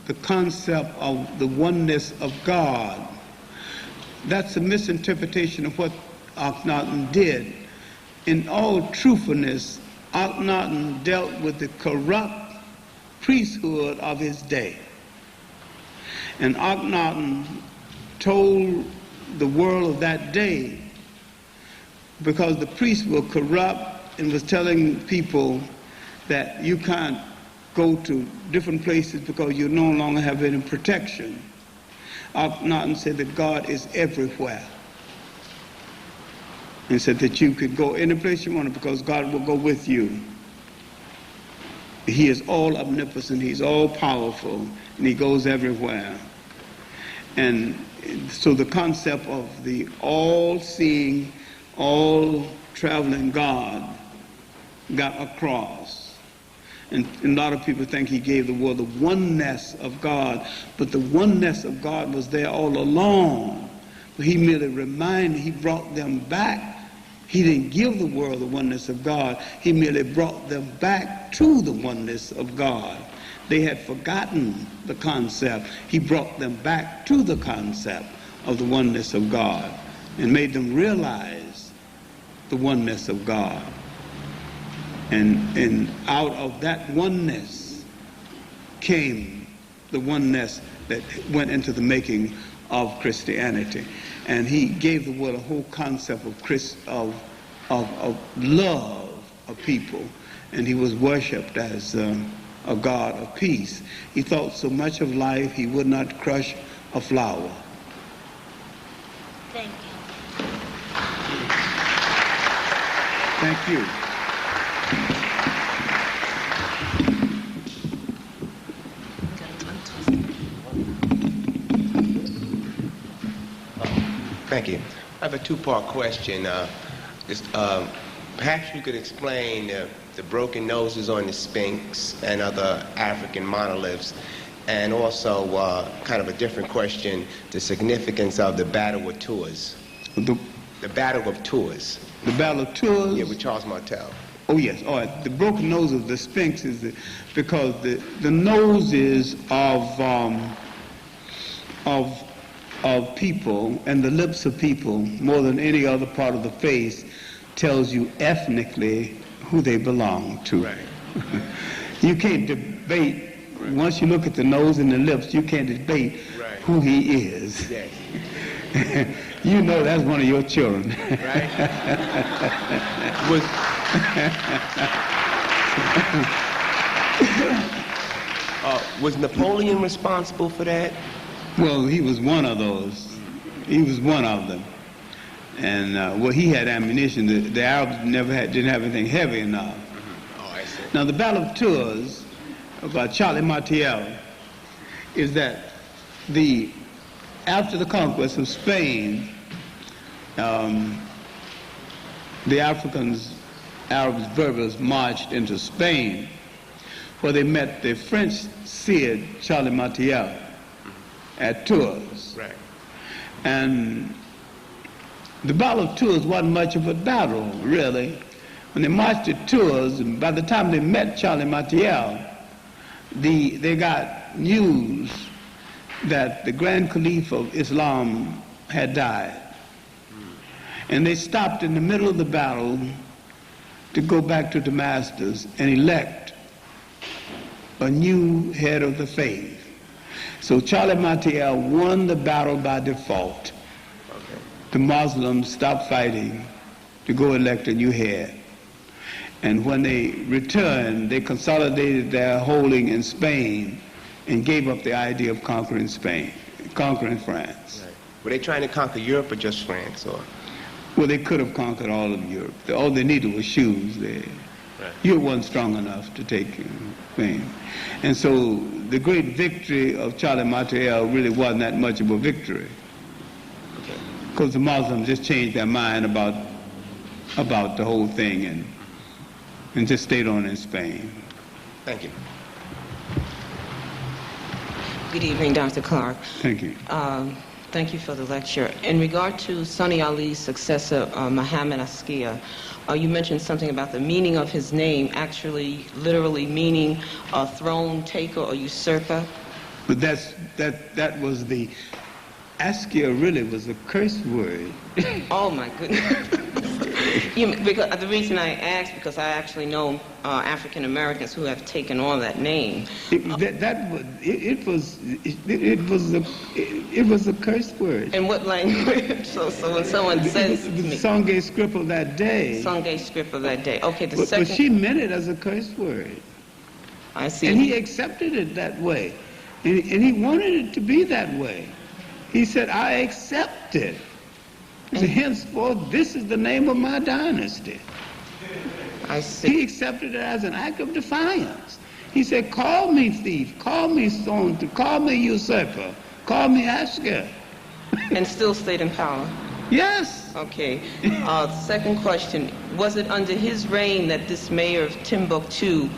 Speaker 1: the concept of the oneness of God. That's a misinterpretation of what Akhenaten did. In all truthfulness, Akhenaten dealt with the corrupt priesthood of his day. And Akhenaten told the world of that day, because the priests were corrupt and was telling people that you can't go to different places because you no longer have any protection. Akhenaten said that God is everywhere. And said that you could go any place you want because God will go with you. He is all omnipotent, he's all powerful, and he goes everywhere. And so the concept of the all-seeing, all-traveling God got across. And a lot of people think he gave the world the oneness of God, but the oneness of God was there all along. But he merely he brought them back. He didn't give the world the oneness of God. He merely brought them back to the oneness of God. They had forgotten the concept. He brought them back to the concept of the oneness of God and made them realize the oneness of God. And out of that oneness came the oneness that went into the making of Christianity. And he gave the world a whole concept of love of people. And he was worshipped as a God of peace. He thought so much of life, he would not crush a flower.
Speaker 6: Thank you.
Speaker 1: Thank you.
Speaker 7: Thank you. I have a two-part question. Perhaps you could explain the broken noses on the Sphinx and other African monoliths, and also kind of a different question, the significance of the Battle of Tours. The Battle of Tours.
Speaker 1: The Battle of Tours?
Speaker 7: Yeah, with Charles Martel.
Speaker 1: Oh, yes. All right. The broken nose of the Sphinx is because the noses of people and the lips of people, more than any other part of the face, tells you ethnically who they belong to.
Speaker 7: Right.
Speaker 1: You can't debate, once you look at the nose and the lips, you can't debate
Speaker 7: right.
Speaker 8: who he is.
Speaker 7: Yes.
Speaker 8: You know that's one of your children.
Speaker 7: Right? Was Napoleon responsible for that?
Speaker 8: Well, he was one of those. He was one of them. And well, he had ammunition. The Arabs didn't have anything heavy enough.
Speaker 7: Oh, I see.
Speaker 8: Now, the Battle of Tours about Charlie Martel is that after the conquest of Spain, the Arabs, Berbers marched into Spain, where they met the French Cid, Charlie Martel, at Tours.
Speaker 7: Right.
Speaker 8: And the Battle of Tours wasn't much of a battle, really. When they marched to Tours, and by the time they met Charlie Martel, they got news that the Grand Caliph of Islam had died. And they stopped in the middle of the battle to go back to Damascus and elect a new head of the faith. So Charlie Martel won the battle by default.
Speaker 7: Okay.
Speaker 8: The Muslims stopped fighting to go elect a new head. And when they returned, they consolidated their holding in Spain and gave up the idea of conquering France.
Speaker 7: Right. Were they trying to conquer Europe or just France? Or?
Speaker 8: Well, they could have conquered all of Europe. All they needed was shoes there.
Speaker 7: Right.
Speaker 8: Europe wasn't strong enough to take Spain. And so the great victory of Charlie Martel really wasn't that much of a victory.
Speaker 7: Okay.
Speaker 8: Because the Muslims just changed their mind about the whole thing and just stayed on in Spain.
Speaker 7: Thank you.
Speaker 9: Good evening, Dr. Clarke.
Speaker 8: Thank you.
Speaker 9: Thank you for the lecture. In regard to Sonny Ali's successor, Muhammad Askia, you mentioned something about the meaning of his name actually literally meaning a throne taker or usurper.
Speaker 8: But that was the Askia really was a curse word.
Speaker 9: Oh my goodness. Because the reason I asked, because I actually know African Americans who have taken on that name.
Speaker 8: It was a curse word.
Speaker 9: In what language? So when someone says
Speaker 8: the Songhai script of that day.
Speaker 9: Songhai script of that day. Okay,
Speaker 8: But she meant it as a curse word.
Speaker 9: I see.
Speaker 8: And he accepted it that way. And he wanted it to be that way. He said, I accept it. So henceforth, this is the name of my dynasty.
Speaker 9: I see.
Speaker 8: He accepted it as an act of defiance. He said, call me thief, call me stone, call me usurper, call me Askia.
Speaker 9: And still stayed in power?
Speaker 8: Yes.
Speaker 9: Okay. Second question, was it under his reign that this mayor of Timbuktu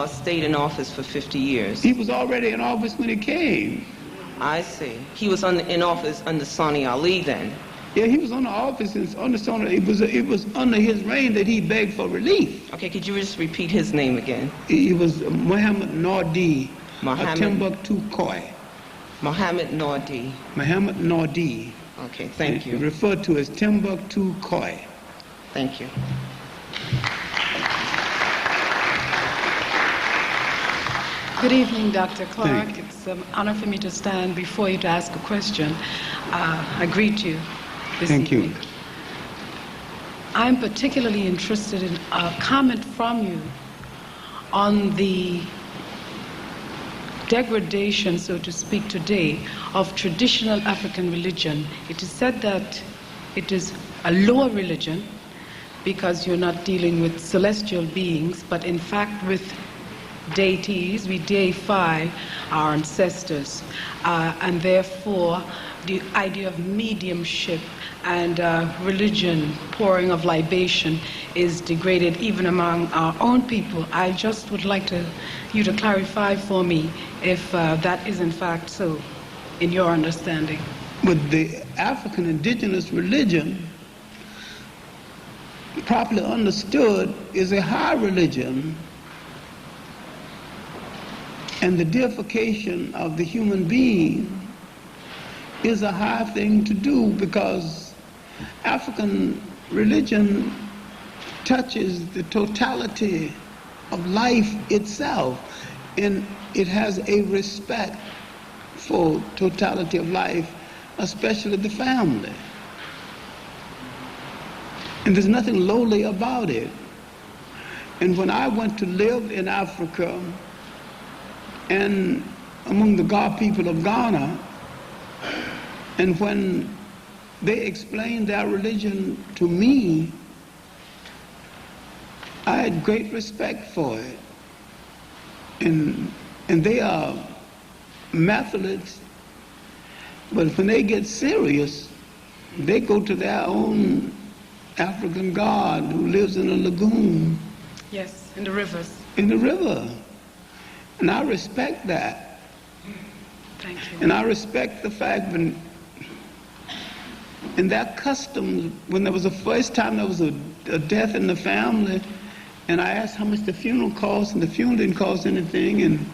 Speaker 9: stayed in office for 50 years?
Speaker 8: He was already in office when he came.
Speaker 9: I see. He was in office under Sonny Ali then?
Speaker 8: Yeah, he was on the office under Sonny. It was under his reign that he begged for relief.
Speaker 9: Okay, could you just repeat his name again?
Speaker 8: He was Muhammad Nordi of Timbuktu Koi.
Speaker 9: Muhammad Nordi.
Speaker 8: Muhammad Nordi.
Speaker 9: Okay, thank you.
Speaker 8: Referred to as Timbuktu Koi.
Speaker 9: Thank you.
Speaker 10: Good evening, Dr. Clarke. It's an honor for me to stand before you to ask a question. I greet you this evening.
Speaker 8: Thank you.
Speaker 10: I'm particularly interested in a comment from you on the degradation, so to speak, today of traditional African religion. It is said that it is a lower religion because you're not dealing with celestial beings, but in fact with deities. We deify our ancestors, and therefore the idea of mediumship and religion, pouring of libation, is degraded even among our own people. I just would like you to clarify for me if that is in fact so, in your understanding.
Speaker 8: But the African indigenous religion, properly understood, is a high religion, and the deification of the human being is a high thing to do, because African religion touches the totality of life itself, and it has a respect for totality of life, especially the family. And there's nothing lowly about it. And when I went to live in Africa and among the Ga people of Ghana, and when they explained their religion to me, I had great respect for it. And they are Methodists, but when they get serious, they go to their own African god who lives in a lagoon.
Speaker 10: Yes, in the rivers.
Speaker 8: In the river. And I respect that.
Speaker 10: Thank you.
Speaker 8: And I respect the fact when in that custom, when there was the first time there was a death in the family, and I asked how much the funeral cost, and the funeral didn't cost anything, and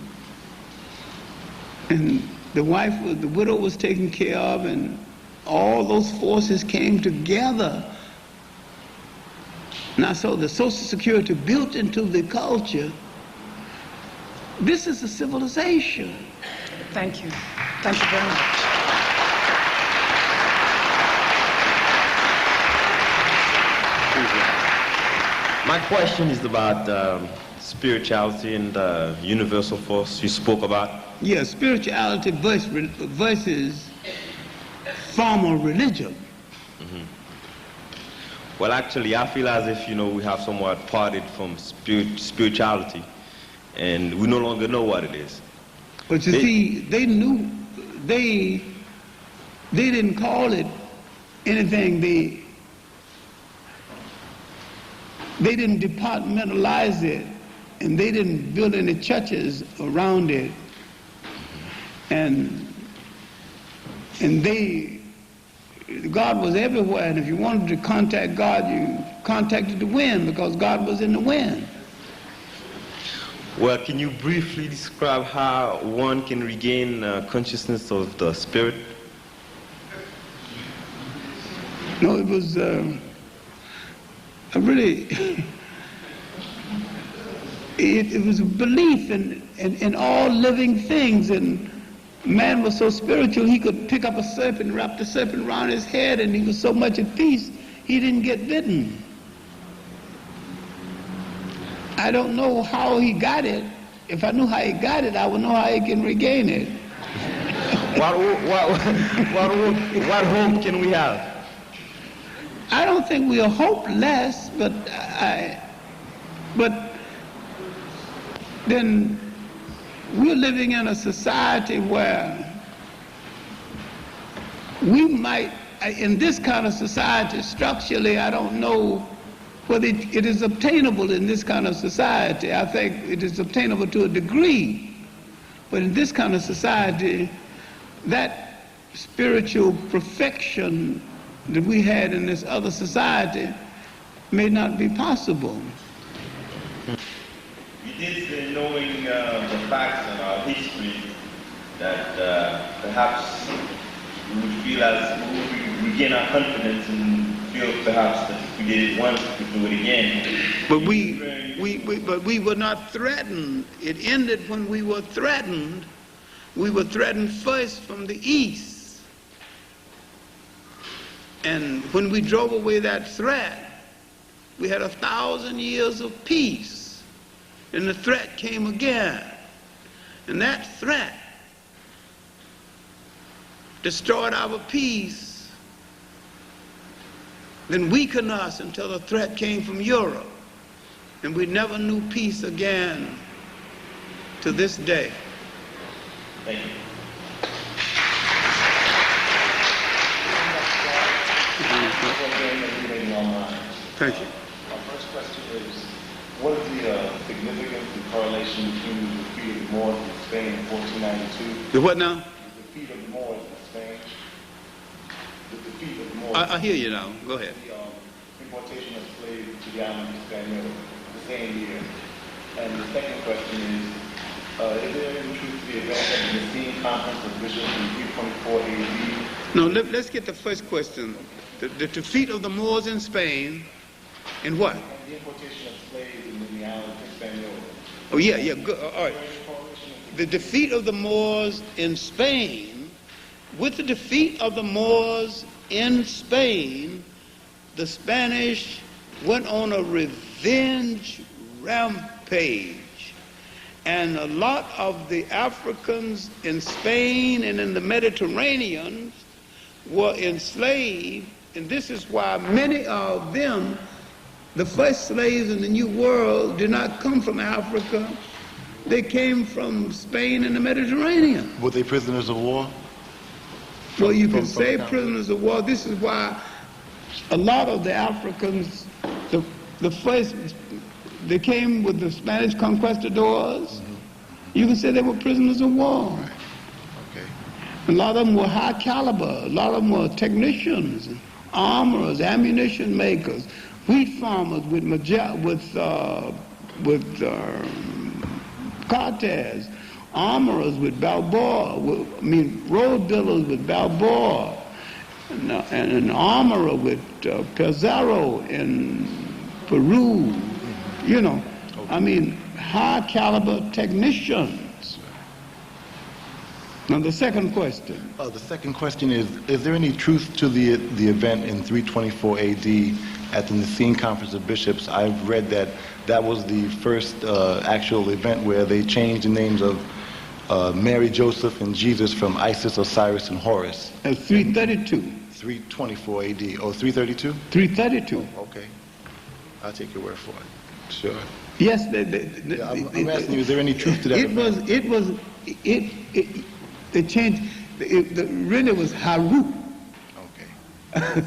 Speaker 8: the widow was taken care of, and all those forces came together. Now, so the Social Security built into the culture, this is a civilization.
Speaker 10: Thank you. Thank you very much.
Speaker 11: My question is about spirituality and the universal force you spoke about.
Speaker 8: Yes, spirituality versus formal religion.
Speaker 11: Mm-hmm. Well, actually, I feel as if, we have somewhat parted from spirituality, and we no longer know what it is.
Speaker 8: But you see, they knew, they didn't call it anything. They didn't departmentalize it, and they didn't build any churches around it. And God was everywhere, and if you wanted to contact God, you contacted the wind, because God was in the wind.
Speaker 11: Well, can you briefly describe how one can regain consciousness of the spirit?
Speaker 8: No, it was it was a belief in all living things, and man was so spiritual he could pick up a serpent, wrap the serpent around his head, and he was so much at peace he didn't get bitten. I don't know how he got it. If I knew how he got it, I would know how he can regain it.
Speaker 11: What hope can we have?
Speaker 8: I don't think we are hopeless, but then we're living in a society where we might, in this kind of society, structurally, I don't know whether it is obtainable in this kind of society. I think it is obtainable to a degree, but in this kind of society, that spiritual perfection that we had in this other society may not be possible.
Speaker 12: We did say, knowing the facts and our history, that perhaps we would feel as we would regain our confidence and feel perhaps that if we did it once, we could do it again.
Speaker 8: But we were not threatened. It ended when we were threatened. We were threatened first from the east. And when we drove away that threat, we had 1,000 years of peace. And the threat came again. And that threat destroyed our peace, then weakened us until the threat came from Europe. And we never knew peace again to this day.
Speaker 12: Thank you.
Speaker 8: Thank you.
Speaker 13: My first question is, what is the significance and correlation between the defeat of the Moors in Spain in 1492?
Speaker 8: The what now?
Speaker 13: The defeat of the Moors in Spain. The defeat of the Moors.
Speaker 8: I hear you now. Go ahead.
Speaker 13: The importation of slaves to the island of Hispaniola the same year. And the second question is there any truth to the event of the Nicene Conference of Bishops in 324 AD?
Speaker 8: No, let's get the first question. The defeat of the Moors in Spain, and what?
Speaker 13: The importation of slaves in the island of Hispaniola.
Speaker 8: Oh, yeah, good. All right.
Speaker 13: Is there any correlation and
Speaker 1: the defeat of the Moors in Spain, with the defeat of the Moors in Spain, the Spanish went on a revenge rampage. And a lot of the Africans in Spain and in the Mediterranean were enslaved, and this is why many of them, the first slaves in the New World, did not come from Africa. They came from Spain and the Mediterranean.
Speaker 14: Were they prisoners of war?
Speaker 1: Well, you can say prisoners of war. This is why a lot of the Africans, the first, they came with the Spanish conquistadors. You can say they were prisoners of war.
Speaker 14: Okay.
Speaker 1: A lot of them were high caliber. A lot of them were technicians, armorers, ammunition makers, wheat farmers with Cortez, armorers with Balboa, road builders with Balboa, and an armorer with Pizarro in Peru, you know. High caliber technicians. Now the second question.
Speaker 14: The second question is there any truth to the event in 324 AD at the Nicene Conference of Bishops? I've read that was the first actual event where they changed the names of Mary, Joseph, and Jesus from Isis, Osiris, and Horus.
Speaker 1: 332.
Speaker 14: 324 AD. Oh, 332?
Speaker 1: 332.
Speaker 14: Oh, okay. I'll take your word for it. Sure.
Speaker 1: Yes,
Speaker 14: I'm asking you, is there any truth to that?
Speaker 1: It changed. Really was Haru.
Speaker 14: Okay.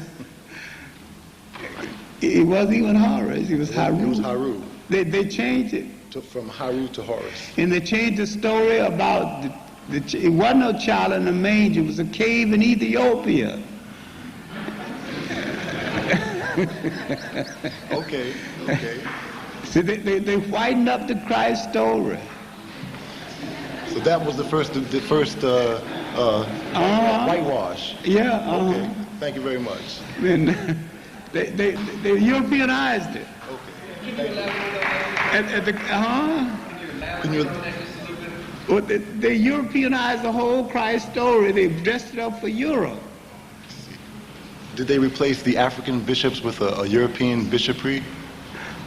Speaker 1: It wasn't even Horus. It was Haru.
Speaker 14: It was Haru.
Speaker 1: They changed it
Speaker 14: from Haru to Horus.
Speaker 1: And they changed the story about it wasn't no child in a manger. It was a cave in Ethiopia.
Speaker 14: Okay.
Speaker 1: So they whitened up the Christ story.
Speaker 14: So that was the first whitewash.
Speaker 1: Yeah.
Speaker 14: Okay. Thank you very much.
Speaker 1: And they Europeanized it.
Speaker 14: Okay.
Speaker 1: Well, they Europeanized the whole Christ story. They dressed it up for Europe.
Speaker 14: Did they replace the African bishops with a European bishopry?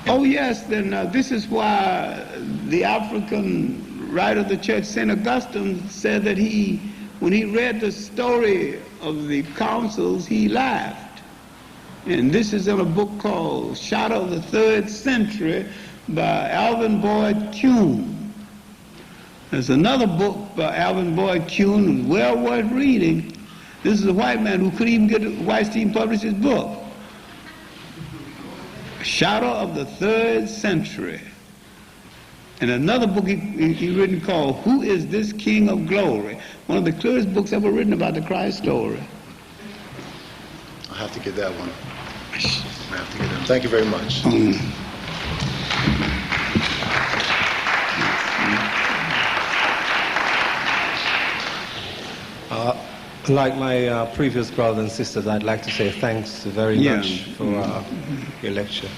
Speaker 1: Oh yes, then this is why the African writer of the church, St. Augustine, said that when he read the story of the councils, he laughed. And this is in a book called Shadow of the Third Century by Alvin Boyd Kuhn. There's another book by Alvin Boyd Kuhn who's well worth reading. This is a white man who couldn't even get Weinstein published his book. Shadow of the Third Century. And another book he written called Who is This King of Glory? One of the clearest books ever written about the Christ story.
Speaker 14: I'll have to get that one. Thank you very much.
Speaker 15: Like my previous brothers and sisters, I'd like to say thanks very much for your lecture.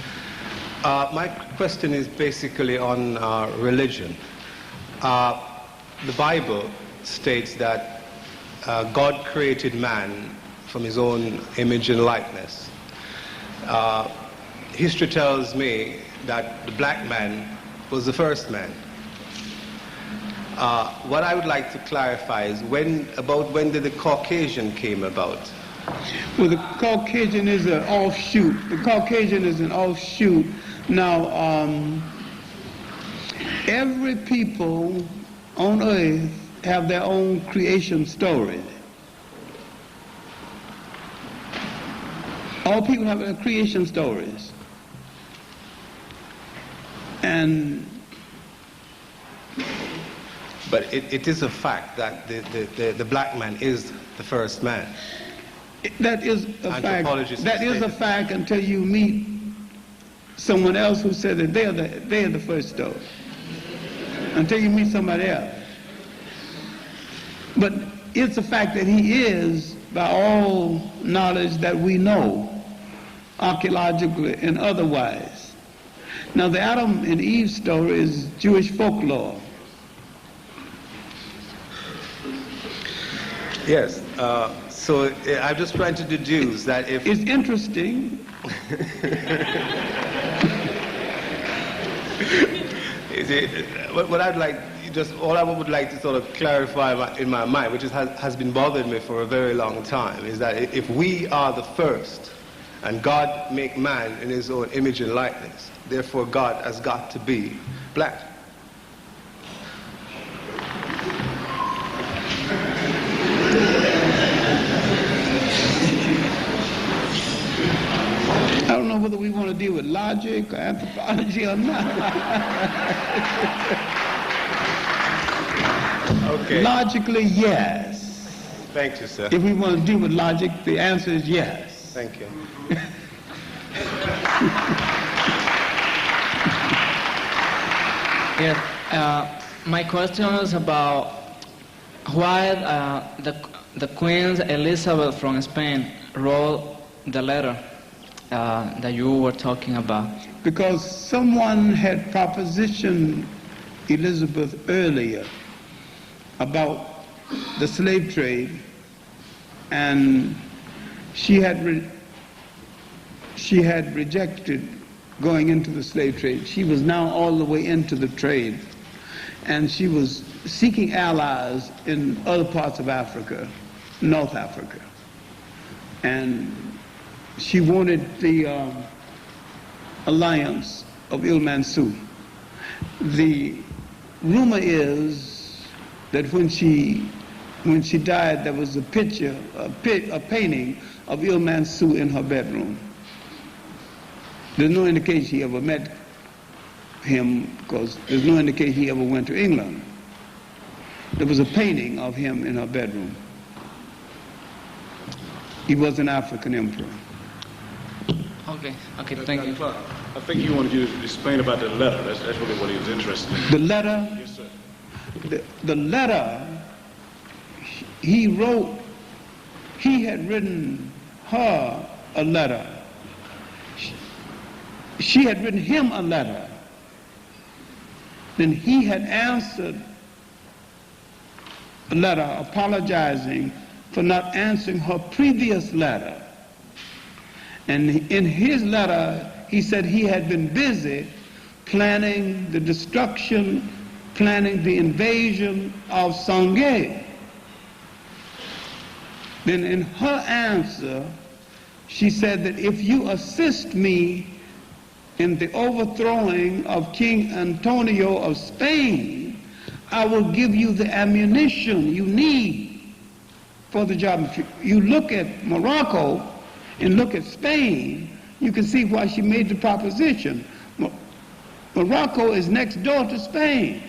Speaker 15: My question is basically on religion. The Bible states that God created man from his own image and likeness. History tells me that the black man was the first man. What I would like to clarify is when did the Caucasian came about?
Speaker 1: Well, the Caucasian is an offshoot. The Caucasian is an offshoot. Now, every people on earth have their own creation story. All people have their creation stories.
Speaker 15: But it is a fact that the black man is the first man.
Speaker 1: That is a fact. That is a fact until you meet someone else who said that they are the first story. Until you meet somebody else. But it's a fact that he is, by all knowledge that we know, archaeologically and otherwise. Now the Adam and Eve story is Jewish folklore.
Speaker 15: Yes. So I'm just trying to deduce that if...
Speaker 8: It's interesting.
Speaker 15: What I'd like, all I would like to sort of clarify in my mind, which has been bothering me for a very long time, is that if we are the first, and God make man in his own image and likeness, therefore God has got to be black.
Speaker 8: I don't know whether we want to deal with logic or anthropology or not.
Speaker 15: Okay.
Speaker 8: Logically, yes.
Speaker 15: Thank you, sir.
Speaker 8: If we want to deal with logic, the answer is yes.
Speaker 15: Thank you.
Speaker 16: Yes. My question is about why the Queen Elizabeth from Spain wrote the letter that you were talking about.
Speaker 8: Because someone had propositioned Elizabeth earlier about the slave trade, and she had rejected going into the slave trade. She was now all the way into the trade, and she was seeking allies in other parts of Africa, North Africa, and she wanted the alliance of Il-Mansur. The rumor is that when she died, there was a picture, a painting of Il-Mansur in her bedroom. There's no indication he ever met him, because there's no indication he ever went to England. There was a painting of him in her bedroom. He was an African emperor.
Speaker 16: Okay, thank you.
Speaker 17: Clarke, I think he wanted you to explain about the letter. That's really what he was interested in.
Speaker 8: The letter?
Speaker 17: Yes, sir.
Speaker 8: The letter he wrote, he had written her a letter. She had written him a letter. Then he had answered a letter apologizing for not answering her previous letter. And in his letter, he said he had been busy planning the destruction, planning the invasion of Sangay. Then in her answer, she said that if you assist me in the overthrowing of King Antonio of Spain, I will give you the ammunition you need for the job. If you look at Morocco and look at Spain, you can see why she made the proposition. Morocco is next door to Spain.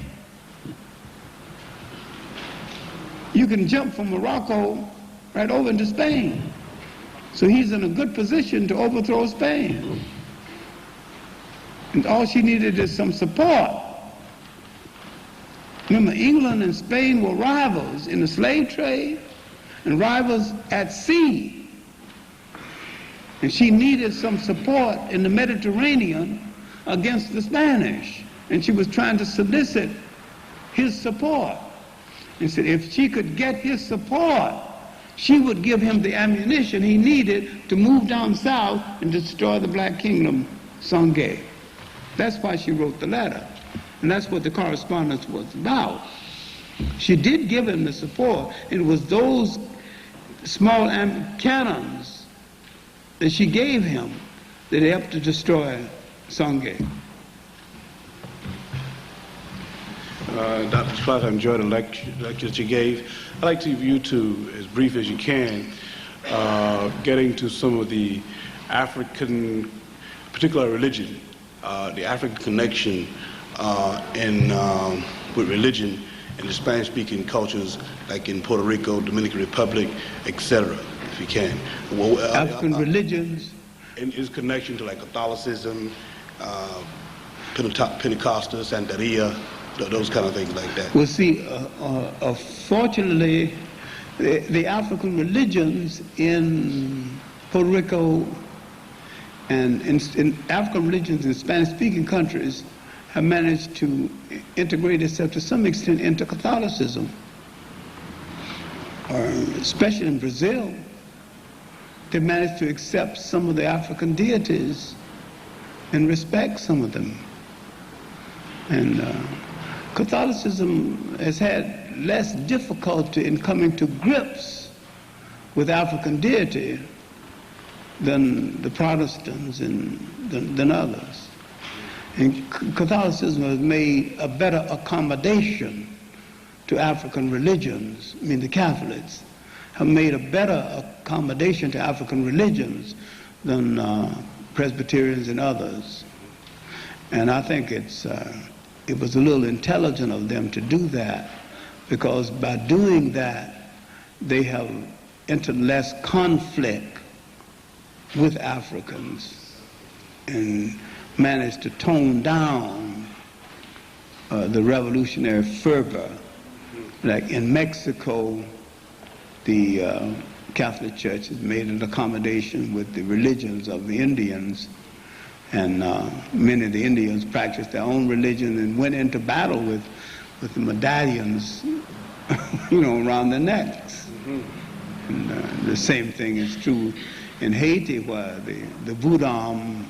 Speaker 8: You can jump from Morocco right over into Spain. So he's in a good position to overthrow Spain. And all she needed is some support. Remember, England and Spain were rivals in the slave trade and rivals at sea. And she needed some support in the Mediterranean against the Spanish. And she was trying to solicit his support. And said if she could get his support, she would give him the ammunition he needed to move down south and destroy the black kingdom, Sangay. That's why she wrote the letter. And that's what the correspondence was about. She did give him the support. It was those small cannons that she gave him that helped to destroy Sangay.
Speaker 17: Dr. Clarke, I enjoyed the lectures you gave. I'd like to you to, as brief as you can, getting to some of the African, particular religion, the African connection with religion in the Spanish-speaking cultures, like in Puerto Rico, Dominican Republic, etc., if you can.
Speaker 8: African religions?
Speaker 17: In his connection to like Catholicism, Pentecostal, Santeria, those kind of things like that.
Speaker 8: Well, see, fortunately, the African religions in Puerto Rico and in African religions in Spanish-speaking countries have managed to integrate itself to some extent into Catholicism. or especially in Brazil, they managed to accept some of the African deities and respect some of them. And Catholicism has had less difficulty in coming to grips with African deity than the Protestants and than others. And Catholicism has made a better accommodation to African religions. I mean, the Catholics have made a better accommodation to African religions than Presbyterians and others. And I think it was a little intelligent of them to do that, because by doing that, they have entered less conflict with Africans and managed to tone down the revolutionary fervor. Like in Mexico, the Catholic Church has made an accommodation with the religions of the Indians, and many of the Indians practiced their own religion and went into battle with the medallions, around their necks. And the same thing is true in Haiti, where the Voodoo,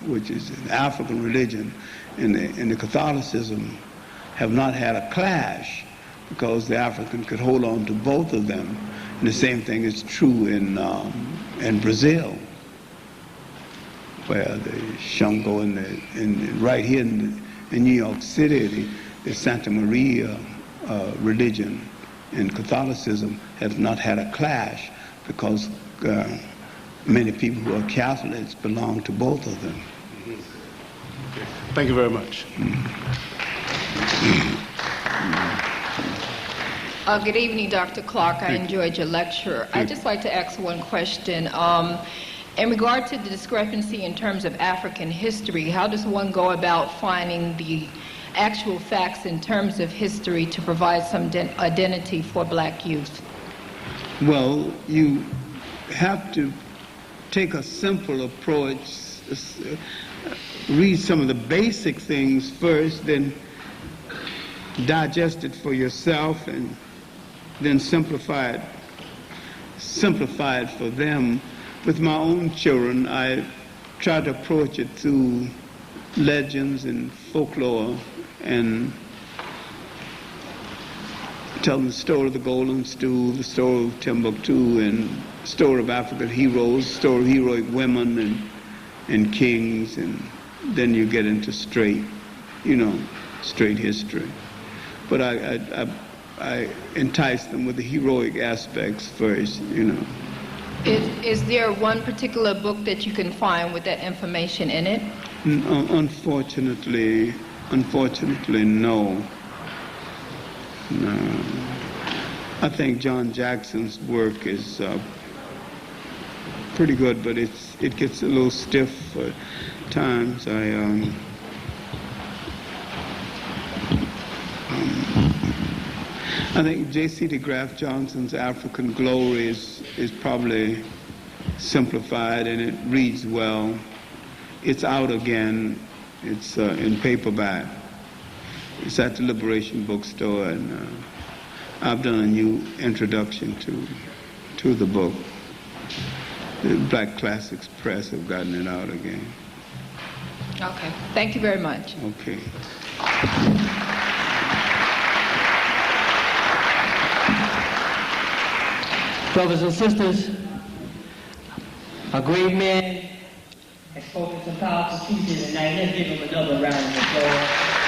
Speaker 8: which is an African religion, and the Catholicism have not had a clash, because the African could hold on to both of them. And the same thing is true in Brazil, where the Shango and right here in New York City, the Santa Maria religion and Catholicism have not had a clash, because many people who are Catholics belong to both of them.
Speaker 17: Thank you very much.
Speaker 18: Good evening, Dr. Clarke. I enjoyed your lecture. I'd just like to ask one question. In regard to the discrepancy in terms of African history, how does one go about finding the actual facts in terms of history to provide some identity for black youth?
Speaker 8: Well, you have to take a simple approach, read some of the basic things first, then digest it for yourself, and then simplify it for them. With my own children, I try to approach it through legends and folklore, and tell them the story of the Golden Stool, the story of Timbuktu, and the story of African heroes, the story of heroic women and kings, and then you get into straight history. But I entice them with the heroic aspects first,
Speaker 18: Is there one particular book that you can find with that information in it?
Speaker 8: Unfortunately, no. No. I think John Jackson's work is pretty good, but it gets a little stiff at times. I think J.C. DeGraff Johnson's African Glory is probably simplified, and it reads well. It's out again. It's in paperback. It's at the Liberation Bookstore, and I've done a new introduction to the book. The Black Classics Press have gotten it out again.
Speaker 18: Okay. Thank you very much.
Speaker 8: Okay.
Speaker 19: Brothers and sisters, a great man has spoken some powerful speeches tonight. Let's give him another round of applause.